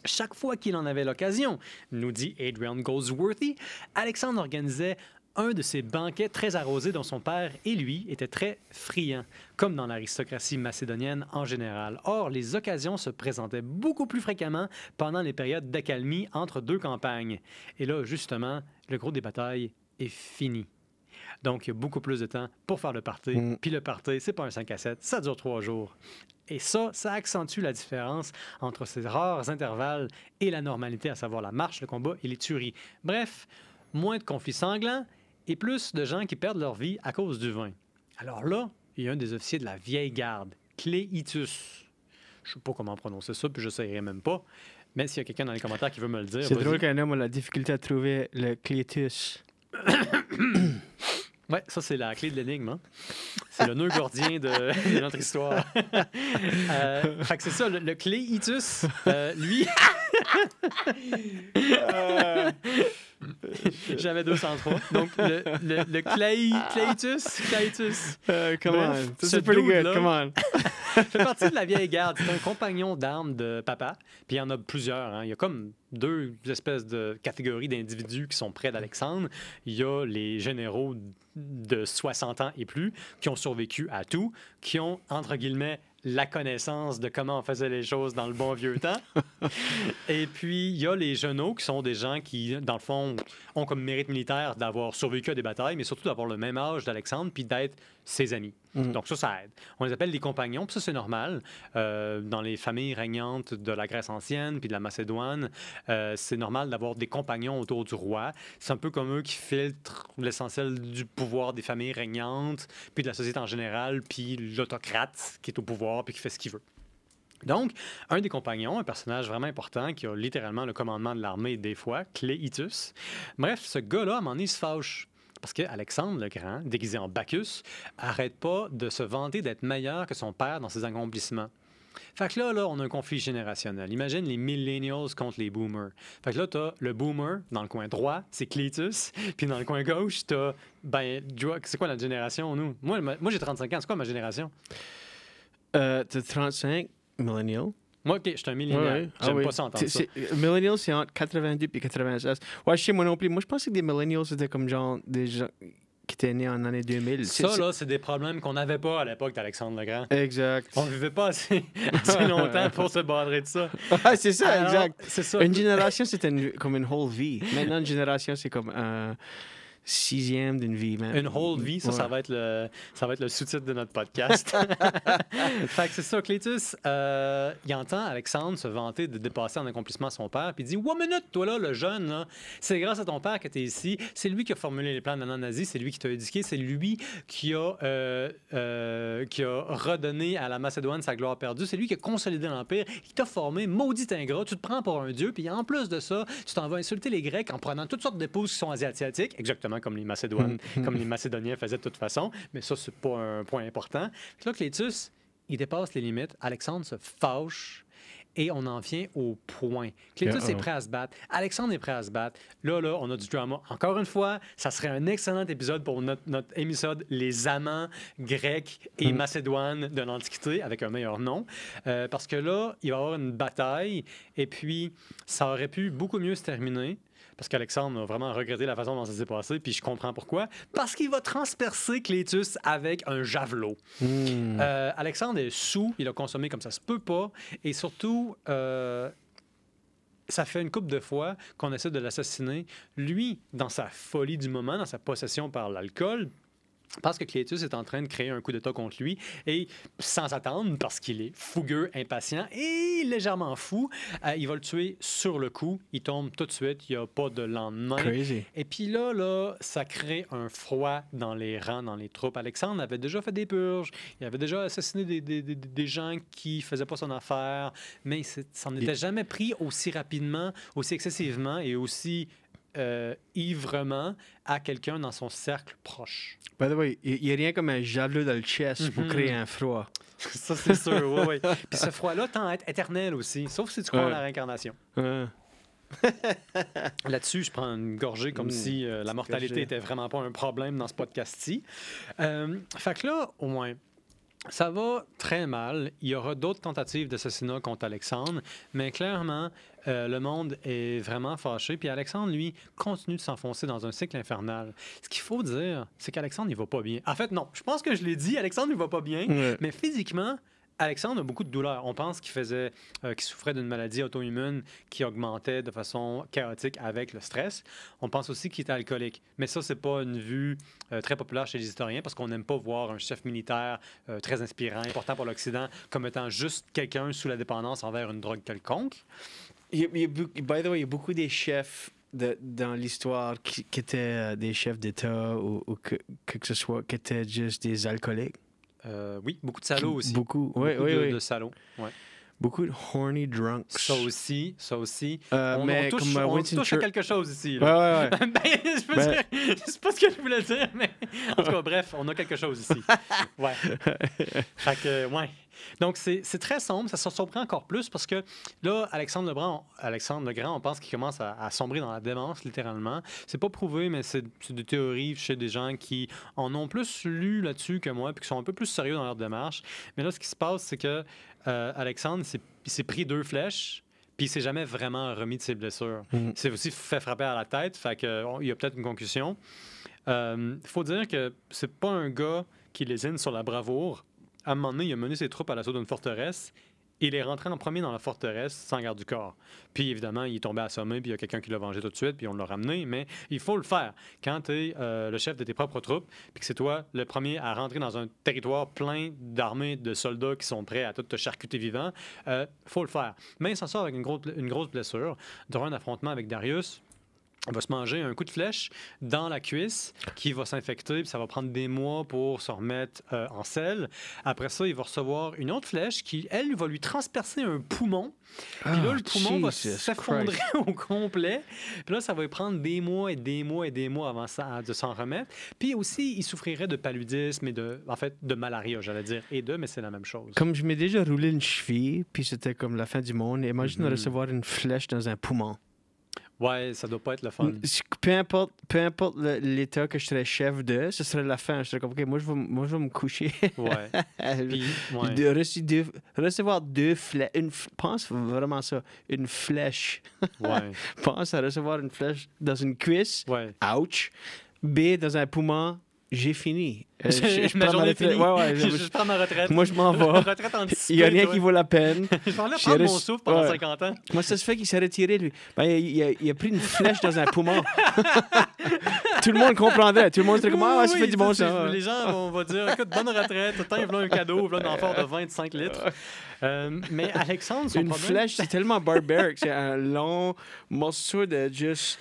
Chaque fois qu'il en avait l'occasion, nous dit Adrian Goldsworthy, Alexandre organisait un de ces banquets très arrosés dont son père et lui étaient très friands, comme dans l'aristocratie macédonienne en général. Or, les occasions se présentaient beaucoup plus fréquemment pendant les périodes d'accalmie entre deux campagnes. Et là, justement, le gros des batailles est fini. Donc, il y a beaucoup plus de temps pour faire le party. Puis le party, c'est pas un 5 à 7, ça dure 3 jours. Et ça accentue la différence entre ces rares intervalles et la normalité, à savoir la marche, le combat et les tueries. Bref, moins de conflits sanglants et plus de gens qui perdent leur vie à cause du vin. Alors là, il y a un des officiers de la vieille garde, Cléitus. Je ne sais pas comment prononcer ça, puis je ne saurais même pas. Mais s'il y a quelqu'un dans les commentaires qui veut me le dire... C'est drôle qu'un homme a la difficulté à trouver le Cléitus. Ouais, ça, c'est la clé de l'énigme. Hein? C'est le nœud gordien de notre histoire. Fait que c'est ça, le Cléitus, lui... J'avais 203. Donc, le Cléitus. Come on. Bref, C'est pretty good. Come on. fait partie de la vieille garde. C'est un compagnon d'armes de papa. Puis il y en a plusieurs. Hein. Il y a comme deux espèces de catégories d'individus qui sont près d'Alexandre. Il y a les généraux de 60 ans et plus qui ont survécu à tout, qui ont, entre guillemets, la connaissance de comment on faisait les choses dans le bon vieux temps. Et puis, il y a les genoux qui sont des gens qui, dans le fond, ont comme mérite militaire d'avoir survécu à des batailles, mais surtout d'avoir le même âge d'Alexandre puis d'être ses amis. Donc ça aide. On les appelle des compagnons, puis ça, c'est normal. Dans les familles régnantes de la Grèce ancienne puis de la Macédoine, c'est normal d'avoir des compagnons autour du roi. C'est un peu comme eux qui filtrent l'essentiel du pouvoir des familles régnantes, puis de la société en général, puis l'autocrate qui est au pouvoir puis qui fait ce qu'il veut. Donc, un des compagnons, un personnage vraiment important qui a littéralement le commandement de l'armée des fois, Cléitus. Bref, ce gars-là, à un moment donné, il se fâche. Parce qu'Alexandre le Grand, déguisé en Bacchus, arrête pas de se vanter d'être meilleur que son père dans ses accomplissements. Fait que là, on a un conflit générationnel. Imagine les millennials contre les boomers. Fait que là, t'as le boomer dans le coin droit, c'est Cléitus. Puis dans le coin gauche, t'as... c'est quoi notre génération, nous? Moi, j'ai 35 ans. C'est quoi ma génération? T'as 35, millennial. Moi, OK, je suis un millénaire. Ouais. J'aime pas ça entendre ça. Millennials, c'est entre 82 et 96. Ouais, je sais, moi non plus. Moi, je pensais que des millennials, c'était comme genre des gens qui étaient nés en l'année 2000. Ça, là, c'est des problèmes qu'on n'avait pas à l'époque d'Alexandre le Grand. Exact. On vivait pas assez longtemps pour se badrer de ça. Ah, c'est ça, Alors, exact. C'est ça. Une génération, c'était comme une whole vie. Maintenant, une génération, c'est comme un sixième d'une vie. Man. Une whole vie, ça va être le sous-titre de notre podcast. Fait que c'est ça, Cléitus, il entend Alexandre se vanter de dépasser en accomplissement son père, puis il dit « One minute, toi là, le jeune, là, c'est grâce à ton père que tu es ici, c'est lui qui a formulé les plans de la non-nazie, c'est lui qui t'a éduqué, c'est lui qui a redonné à la Macédoine sa gloire perdue, c'est lui qui a consolidé l'Empire, qui t'a formé, maudit ingrat, tu te prends pour un dieu, puis en plus de ça, tu t'en vas insulter les Grecs en prenant toutes sortes d'épouses qui sont asiatiques, exactement comme les Macédoniens faisaient de toute façon, mais ça, c'est pas un point important. Là, Cléitus, il dépasse les limites. Alexandre se fâche et on en vient au point. Cléitus est prêt à se battre. Alexandre est prêt à se battre. Là, on a du drama. Encore une fois, ça serait un excellent épisode pour notre épisode Les amants grecs et macédoines de l'Antiquité, avec un meilleur nom. Parce que là, il va y avoir une bataille et puis ça aurait pu beaucoup mieux se terminer. Parce qu'Alexandre a vraiment regretté la façon dont ça s'est passé, puis je comprends pourquoi. Parce qu'il va transpercer Cléitus avec un javelot. Alexandre est saoul, il a consommé comme ça se peut pas, et surtout, ça fait une couple de fois qu'on essaie de l'assassiner. Lui, dans sa folie du moment, dans sa possession par l'alcool, parce que Cléitus est en train de créer un coup d'État contre lui et sans s'attendre, parce qu'il est fougueux, impatient et légèrement fou, il va le tuer sur le coup. Il tombe tout de suite, il n'y a pas de lendemain. Crazy. Et puis là, ça crée un froid dans les rangs, dans les troupes. Alexandre avait déjà fait des purges, il avait déjà assassiné des gens qui faisaient pas son affaire, mais ça n'était jamais pris aussi rapidement, aussi excessivement et aussi ivrement à quelqu'un dans son cercle proche. By the way, il n'y a rien comme un javelot dans le chest pour créer un froid. Ça, c'est sûr, oui. Puis ce froid-là tend à être éternel aussi, sauf si tu crois en la réincarnation. Là-dessus, je prends une gorgée comme si la mortalité était vraiment pas un problème dans ce podcast-ci. Fait que là, au moins, Ça va très mal. Il y aura d'autres tentatives d'assassinat contre Alexandre, mais clairement, le monde est vraiment fâché. Puis Alexandre, lui, continue de s'enfoncer dans un cycle infernal. Ce qu'il faut dire, c'est qu'Alexandre, il va pas bien. En fait, non, je pense que je l'ai dit, Alexandre, il va pas bien, Ouais. mais physiquement, Alexandre a beaucoup de douleurs. On pense qu'il souffrait d'une maladie auto-immune qui augmentait de façon chaotique avec le stress. On pense aussi qu'il était alcoolique. Mais ça, c'est pas une vue très populaire chez les historiens parce qu'on n'aime pas voir un chef militaire très inspirant, important pour l'Occident, comme étant juste quelqu'un sous la dépendance envers une drogue quelconque. By the way, il y a beaucoup des chefs dans l'histoire qui étaient des chefs d'État ou que ce soit, qui étaient juste des alcooliques. Oui, beaucoup de salauds aussi. Beaucoup, Beaucoup oui. de salauds. Ouais. Beaucoup de horny drunks. Ça aussi. Mais comme on Winston touche à Churchill. quelque chose ici. Ouais, Là. ouais, ouais. Ben, je peux dire, je sais pas ce que je voulais dire, mais en tout cas, bref, on a quelque chose ici. Ouais. Fait que, ouais. Donc, c'est très sombre. Ça se surprend encore plus parce que là, Alexandre le Grand, on pense qu'il commence à sombrer dans la démence, littéralement. C'est pas prouvé, mais c'est des théories chez des gens qui en ont plus lu là-dessus que moi puis qui sont un peu plus sérieux dans leur démarche. Mais là, ce qui se passe, c'est que Alexandre il s'est pris 2 flèches. Puis il s'est jamais vraiment remis de ses blessures. Il s'est aussi fait frapper à la tête, fait que il y a peut-être une concussion. Faut dire que c'est pas un gars qui lésine sur la bravoure. À un moment donné, il a mené ses troupes à l'assaut d'une forteresse. Il est rentré en premier dans la forteresse sans garde du corps. Puis évidemment, il est tombé assommé, puis il y a quelqu'un qui l'a vengé tout de suite, puis on l'a ramené. Mais il faut le faire. Quand tu es le chef de tes propres troupes, puis que c'est toi le premier à rentrer dans un territoire plein d'armées de soldats qui sont prêts à tout te charcuter vivant, faut le faire. Mais il s'en sort avec une grosse blessure. Durant un affrontement avec Darius, il va se manger un coup de flèche dans la cuisse qui va s'infecter, puis ça va prendre des mois pour se remettre en selle. Après ça, il va recevoir une autre flèche qui, elle, va lui transpercer un poumon. Puis là, le poumon va s'effondrer au complet. Puis là, ça va lui prendre des mois et des mois et des mois avant de s'en remettre. Puis aussi, il souffrirait de paludisme et de malaria, j'allais dire. Mais c'est la même chose. Comme je m'ai déjà roulé une cheville, puis c'était comme la fin du monde. Imagine recevoir une flèche dans un poumon. Ouais, ça doit pas être le fun. Peu importe l'état que je serais chef de, ce serait la fin. Je serais comme, OK, moi, je vais me coucher. Ouais. Puis, ouais. De recevoir 2 flèches. Pense vraiment ça. Une flèche. Ouais. Pense à recevoir une flèche dans une cuisse. Ouais. Ouch. B, dans un poumon. J'ai fini. Ma journée est finie. Je prends ma retraite. Moi, je m'en vais. Retraite anticipée. Il n'y a rien qui vaut la peine. Je vais aller prendre mon souffle pendant 50 ans. Moi, ça se fait qu'il s'est retiré, lui. Ben, il a pris une flèche dans un poumon. Tout le monde comprendrait. Tout le monde serait comme, ça fait du bon sens. Les gens vont dire, écoute, bonne retraite. Tant, il un cadeau, il un enfant de 25 litres. Mais Alexandre, son problème... flèche, c'est tellement barbarique. C'est un long morceau de juste...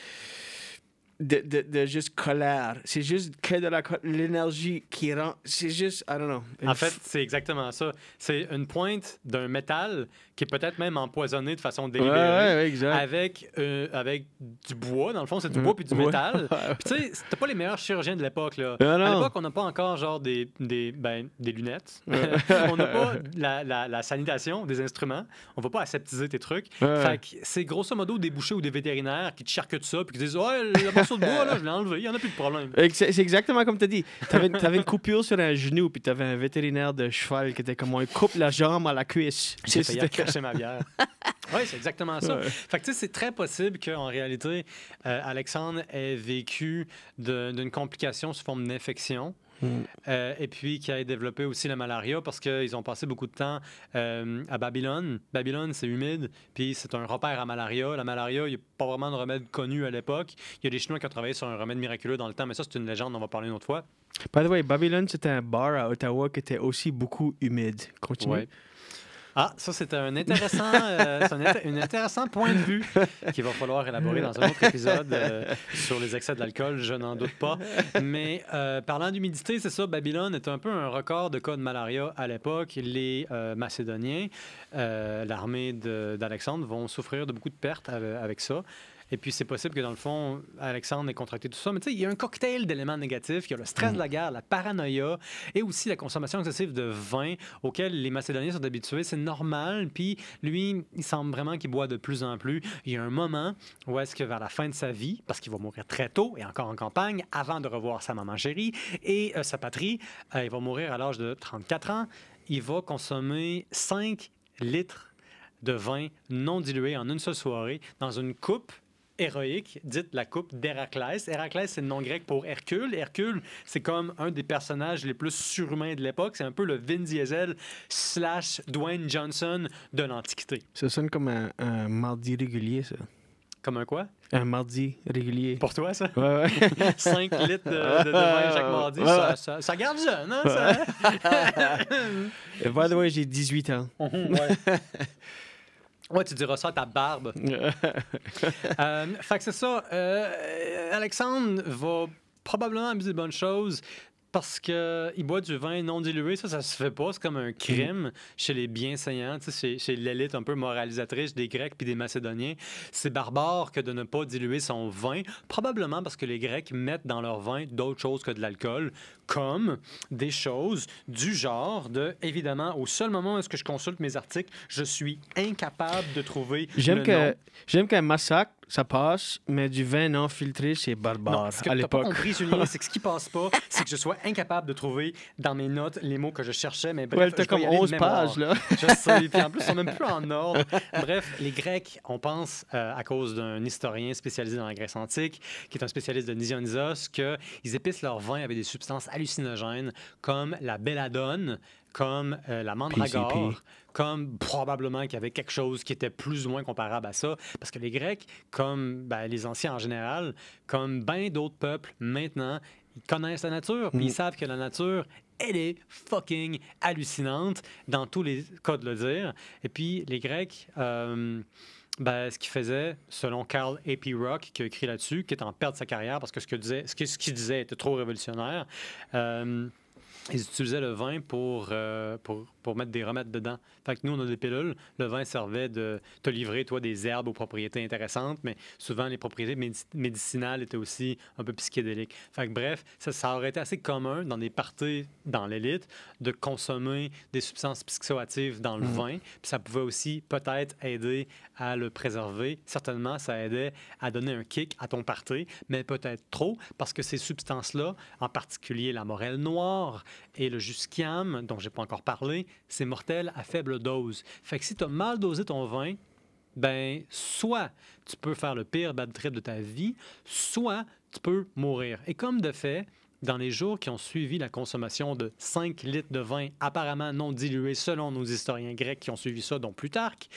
De juste colère. C'est juste que de l'énergie qui rend... C'est juste, I don't know. En fait, c'est exactement ça. C'est une pointe d'un métal qui est peut-être même empoisonné de façon délibérée. Ouais, exact. Avec du bois. Dans le fond, c'est du bois puis du métal. Puis tu sais, c'était pas les meilleurs chirurgiens de l'époque. Là. Non. À l'époque, on n'a pas encore genre des lunettes. On n'a pas la sanitation des instruments. On va pas aseptiser tes trucs. Fait que c'est grosso modo des bouchers ou des vétérinaires qui te charcutent ça puis qui disent « Ouais, le morceau de bois, là, je l'ai enlevé. Il n'y en a plus de problème. » C'est exactement comme tu as dit. Tu avais une coupure sur un genou puis tu avais un vétérinaire de cheval qui était comme on coupe la jambe à la cuisse. J'ai failli cracher ma bière. Oui, c'est exactement ça. Fait que tu sais, c'est très possible qu'en réalité, Alexandre ait vécu d'une complication sous forme d'infection. Et puis qui a développé aussi la malaria parce qu'ils ont passé beaucoup de temps à Babylone. Babylone, c'est humide, puis c'est un repère à malaria. La malaria, il n'y a pas vraiment de remède connu à l'époque. Il y a des Chinois qui ont travaillé sur un remède miraculeux dans le temps, mais ça, c'est une légende, on va parler une autre fois. By the way, Babylone, c'était un bar à Ottawa qui était aussi beaucoup humide. Continue. Ouais. Ah, ça, c'est un intéressant point de vue qu'il va falloir élaborer dans un autre épisode sur les excès de l'alcool, je n'en doute pas. Mais parlant d'humidité, c'est ça, Babylone est un peu un record de cas de malaria à l'époque. Les Macédoniens, l'armée d'Alexandre, vont souffrir de beaucoup de pertes avec ça. Et puis, c'est possible que, dans le fond, Alexandre ait contracté tout ça. Mais tu sais, il y a un cocktail d'éléments négatifs. Il y a le stress de la guerre, la paranoïa et aussi la consommation excessive de vin auquel les Macédoniens sont habitués. C'est normal. Puis, lui, il semble vraiment qu'il boit de plus en plus. Il y a un moment où est-ce que vers la fin de sa vie, parce qu'il va mourir très tôt et encore en campagne, avant de revoir sa maman chérie et sa patrie, il va mourir à l'âge de 34 ans. il va consommer 5 litres de vin non dilué en une seule soirée dans une coupe héroïque, dite la coupe d'Héraclès. Héraclès, c'est le nom grec pour Hercule. Hercule, c'est comme un des personnages les plus surhumains de l'époque. C'est un peu le Vin Diesel / Dwayne Johnson de l'Antiquité. Ça sonne comme un mardi régulier, ça. Comme un quoi? Un mardi régulier. Pour toi, ça? Ouais, ouais. 5 litres de vin chaque mardi, ça garde jeune, hein? Ça? Et by the way, j'ai 18 ans. Ouais. Ouais, tu diras ça à ta barbe. Fait que c'est ça. Alexandre va probablement abuser de bonnes choses parce qu'il boit du vin non dilué. Ça se fait pas. C'est comme un crime chez les bienséants, chez l'élite un peu moralisatrice des Grecs puis des Macédoniens. C'est barbare que de ne pas diluer son vin, probablement parce que les Grecs mettent dans leur vin d'autres choses que de l'alcool, comme des choses du genre de, évidemment, au seul moment où est-ce que je consulte mes articles, je suis incapable de trouver J'aime le nom. qu'un massacre, ça passe, mais du vin non filtré, c'est barbare Non, ce que à tu n'as pas l'époque. compris, Julien, c'est que ce qui passe pas, c'est que je sois incapable de trouver dans mes notes les mots que je cherchais. Mais bref, Ouais, t'as je vais comme y aller de 11 mémoire. pages, là. Je sais, puis en plus, ils sont même plus en ordre. Bref, les Grecs, on pense, à cause d'un historien spécialisé dans la Grèce antique, qui est un spécialiste de Dionysos, qu'ils épicent leur vin avec des substances hallucinogènes comme la belladone, comme la mandragore, PCP. comme probablement qu'il y avait quelque chose qui était plus ou moins comparable à ça. Parce que les Grecs, comme les Anciens en général, comme bien d'autres peuples maintenant, ils connaissent la nature, puis ils savent que la nature, elle est fucking hallucinante, dans tous les cas de le dire. Et puis, les Grecs... ce qu'il faisait, selon Carl A.P. Rock, qui a écrit là-dessus, qui est en perte de sa carrière parce que ce qu'il disait était trop révolutionnaire, ils utilisaient le vin pour mettre des remèdes dedans. Fait que nous, on a des pilules. Le vin servait de te livrer, toi, des herbes aux propriétés intéressantes, mais souvent, les propriétés médicinales étaient aussi un peu psychédéliques. Fait que bref, ça aurait été assez commun dans des parties dans l'élite de consommer des substances psychoactives dans le vin. Puis ça pouvait aussi peut-être aider à le préserver. Certainement, ça aidait à donner un kick à ton party, mais peut-être trop, parce que ces substances-là, en particulier la morelle noire et le jusquiam, dont j'ai pas encore parlé, c'est mortel à faible dose. Fait que si tu as mal dosé ton vin, ben soit tu peux faire le pire bad trip de ta vie, soit tu peux mourir. Et comme de fait, dans les jours qui ont suivi la consommation de 5 litres de vin apparemment non dilué, selon nos historiens grecs qui ont suivi ça, dont Plutarque,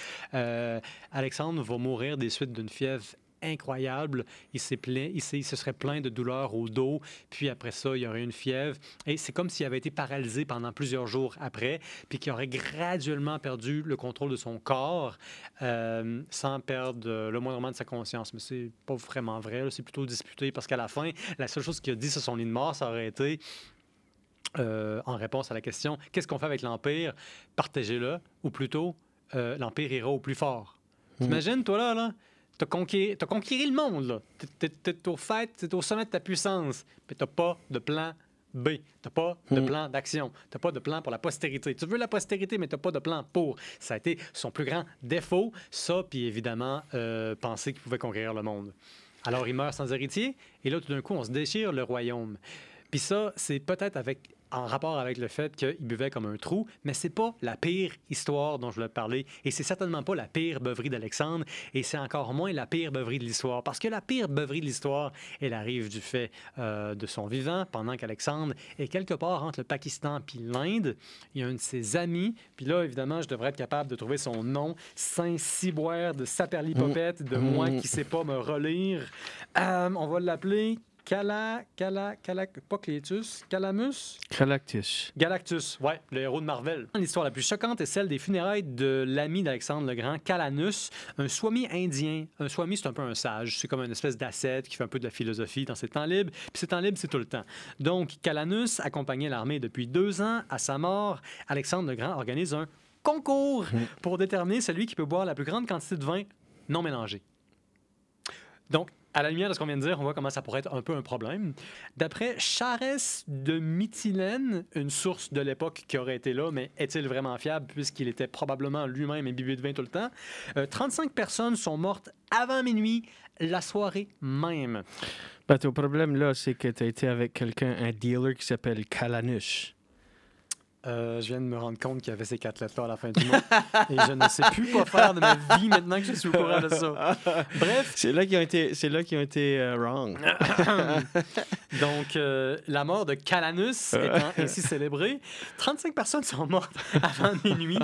Alexandre va mourir des suites d'une fièvre incroyable. Il se serait plaint de douleurs au dos, puis après ça, il y aurait une fièvre. Et c'est comme s'il avait été paralysé pendant plusieurs jours après, puis qu'il aurait graduellement perdu le contrôle de son corps sans perdre le moindrement de sa conscience. Mais c'est pas vraiment vrai, là. C'est plutôt disputé, parce qu'à la fin, la seule chose qu'il a dit sur son lit de mort, ça aurait été, en réponse à la question « Qu'est-ce qu'on fait avec l'Empire? Partagez-le, ou plutôt, l'Empire ira au plus fort. » T'imagines, toi, là? T'as conquéri le monde, là. T'es au fait, t'es au sommet de ta puissance. Puis t'as pas de plan B. T'as pas de plan d'action. T'as pas de plan pour la postérité. Tu veux la postérité, mais t'as pas de plan pour. Ça a été son plus grand défaut. Ça, puis évidemment, penser qu'il pouvait conquérir le monde. Alors, il meurt sans héritier. Et là, tout d'un coup, on se déchire le royaume. Puis ça, c'est peut-être en rapport avec le fait qu'il buvait comme un trou, mais c'est pas la pire histoire dont je voulais te parler, et c'est certainement pas la pire beuverie d'Alexandre, et c'est encore moins la pire beuverie de l'histoire, parce que la pire beuverie de l'histoire, elle arrive du fait de son vivant, pendant qu'Alexandre est quelque part entre le Pakistan puis l'Inde. Il y a un de ses amis, puis là, évidemment, je devrais être capable de trouver son nom, Saint-Ciboire de Saperlipopette, de moi qui sais pas me relire. On va l'appeler... pas Clétus, Calamus? Galactus, ouais, le héros de Marvel. L'histoire la plus choquante est celle des funérailles de l'ami d'Alexandre le Grand, Calanus, un swami indien. Un swami, c'est un peu un sage, c'est comme une espèce d'ascète qui fait un peu de la philosophie dans ses temps libres, puis ses temps libres, c'est tout le temps. Donc, Calanus accompagnait l'armée depuis 2 ans. À sa mort, Alexandre le Grand organise un concours pour déterminer celui qui peut boire la plus grande quantité de vin non mélangé. Donc, à la lumière de ce qu'on vient de dire, on voit comment ça pourrait être un peu un problème. D'après Charès de Mytilène, une source de l'époque qui aurait été là, mais est-il vraiment fiable puisqu'il était probablement lui-même imbibé de vin tout le temps, 35 personnes sont mortes avant minuit, la soirée même. Ben, ton problème, là, c'est que tu as été avec quelqu'un, un dealer qui s'appelle Calanus. Je viens de me rendre compte qu'il y avait ces 4 lettres-là à la fin du mot. Et je ne sais plus quoi faire de ma vie maintenant que je suis au courant de ça. Bref. C'est là qu'ils ont été wrong. Donc, la mort de Calanus étant ainsi célébrée, 35 personnes sont mortes avant minuit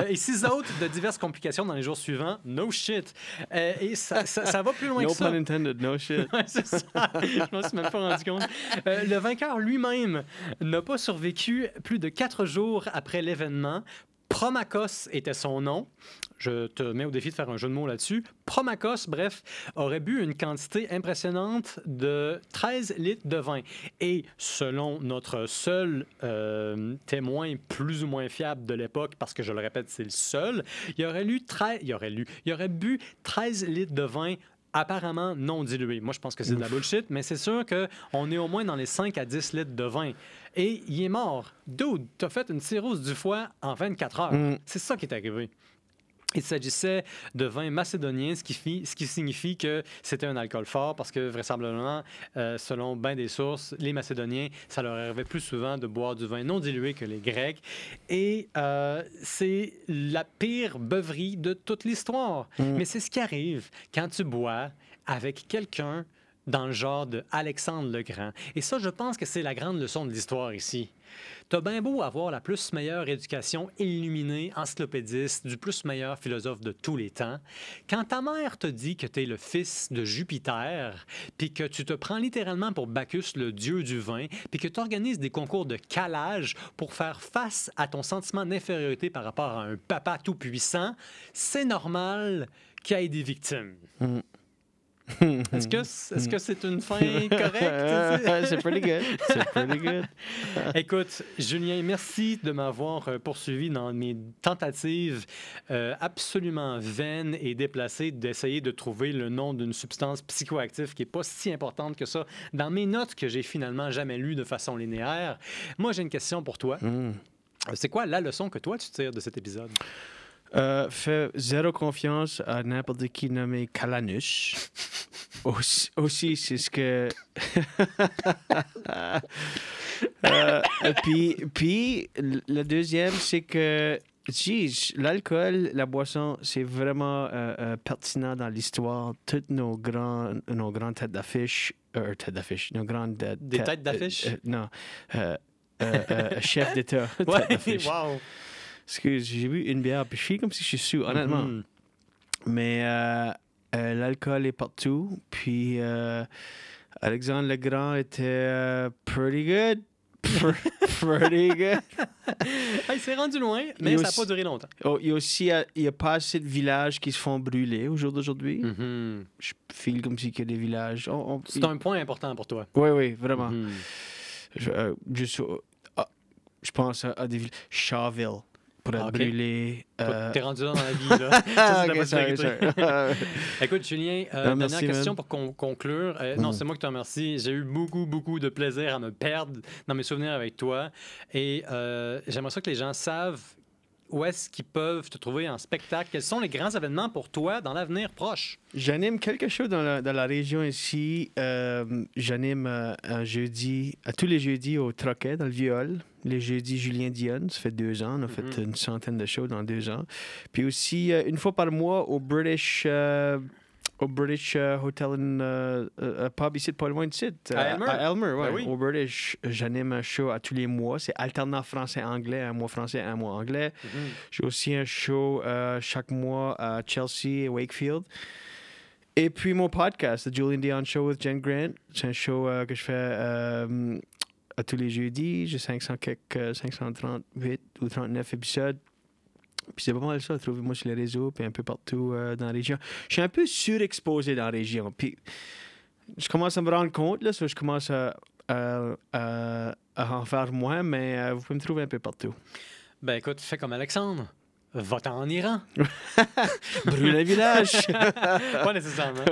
et 6 autres de diverses complications dans les jours suivants. No shit. Et ça va plus loin No que ça. pun intended, no shit. Ouais, c'est ça. Je m'en suis même pas rendu compte. Le vainqueur lui-même n'a pas survécu plus de 4 jours après l'événement. Promachos était son nom. Je te mets au défi de faire un jeu de mots là-dessus. Promachos, bref, aurait bu une quantité impressionnante de 13 litres de vin. Et selon notre seul témoin plus ou moins fiable de l'époque, parce que je le répète, c'est le seul, il aurait bu 13 litres de vin apparemment non dilué. Moi, je pense que c'est de la bullshit, mais c'est sûr qu'on est au moins dans les 5 à 10 litres de vin. Et il est mort. Dude, t'as fait une cirrhose du foie en 24 heures. C'est ça qui est arrivé. Il s'agissait de vin macédonien, ce qui signifie que c'était un alcool fort parce que vraisemblablement, selon bien des sources, les Macédoniens, ça leur arrivait plus souvent de boire du vin non dilué que les Grecs. Et c'est la pire beuverie de toute l'histoire. Mais c'est ce qui arrive quand tu bois avec quelqu'un dans le genre de Alexandre le Grand. Et ça, je pense que c'est la grande leçon de l'histoire ici. T'as bien beau avoir la plus meilleure éducation illuminée, encyclopédiste, du plus meilleur philosophe de tous les temps, quand ta mère te dit que t'es le fils de Jupiter, puis que tu te prends littéralement pour Bacchus, le dieu du vin, puis que tu organises des concours de calage pour faire face à ton sentiment d'infériorité par rapport à un papa tout-puissant, c'est normal qu'il y ait des victimes. Est-ce que c'est une fin correcte? C'est pretty good. C'est pretty good. Écoute, Julien, merci de m'avoir poursuivi dans mes tentatives absolument vaines et déplacées d'essayer de trouver le nom d'une substance psychoactive qui n'est pas si importante que ça dans mes notes que j'ai finalement jamais lues de façon linéaire. Moi, j'ai une question pour toi. C'est quoi la leçon que toi, tu tires de cet épisode? Fais zéro confiance à n'importe qui nommé Calanus. Aussi, c'est ce que... puis, le deuxième, c'est que, l'alcool, la boisson, c'est vraiment pertinent dans l'histoire. Toutes nos grandes têtes d'affiche, nos grandes... Des têtes d'affiche? Non, chef d'État. Ouais, wow! Excuse, j'ai bu une bière, puis je suis comme si je suis sous, honnêtement. Mais l'alcool est partout, puis Alexandre le Grand était pretty good. Pretty good. Il s'est rendu loin, mais ça n'a pas duré longtemps. Il y a pas assez de villages qui se font brûler au jour d'aujourd'hui. Je file comme si il y a des villages. C'est un point important pour toi. Oui, vraiment. Je pense à des villages. Shawville. Pour être brûlé. T'es rendu là dans la vie, là. Ça, écoute, Julien, dernière question pour conclure. Non, c'est moi qui te remercie. J'ai eu beaucoup de plaisir à me perdre dans mes souvenirs avec toi. Et j'aimerais ça que les gens savent où est-ce qu'ils peuvent te trouver en spectacle. Quels sont les grands événements pour toi dans l'avenir proche? J'anime quelque chose dans la région ici. J'anime un jeudi, tous les jeudis au Troquet, dans le Viol. Les jeudis Julien Dionne, ça fait 2 ans. On a fait une centaine de shows dans 2 ans. Puis aussi, une fois par mois, au British Hotel and Pub ici, pas loin de site. À Elmer? À Elmer, ouais. Ben oui. Au British, j'anime un show à tous les mois. C'est alternant français-anglais, un mois français, un mois anglais. J'ai aussi un show chaque mois à Chelsea et Wakefield. Et puis mon podcast, The Julian Dion Show with Jen Grant. C'est un show que je fais à tous les jeudis. J'ai 538 ou 39 épisodes. Puis c'est pas mal ça. Trouvez-moi sur les réseaux, puis un peu partout dans la région. Je suis un peu surexposé dans la région. Puis je commence à me rendre compte, là, je commence à en faire moins, mais vous pouvez me trouver un peu partout. Ben écoute, fais comme Alexandre. Va-t'en en Iran. Brûle un village. Pas nécessairement.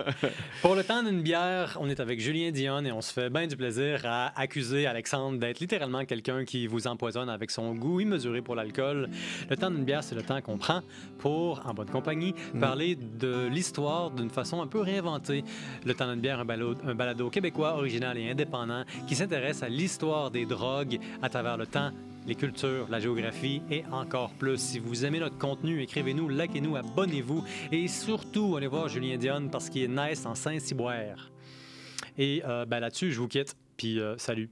Pour le temps d'une bière, on est avec Julien Dionne et on se fait bien du plaisir à accuser Alexandre d'être littéralement quelqu'un qui vous empoisonne avec son goût immesuré pour l'alcool. Le temps d'une bière, c'est le temps qu'on prend pour, en bonne compagnie, parler de l'histoire d'une façon un peu réinventée. Le temps d'une bière, un balado québécois, original et indépendant qui s'intéresse à l'histoire des drogues à travers le temps les cultures, la géographie et encore plus. Si vous aimez notre contenu, écrivez-nous, likez-nous, abonnez-vous et surtout, allez voir Julien Dionne parce qu'il est nice en Saint-Cyboire. Et là-dessus, je vous quitte, puis salut.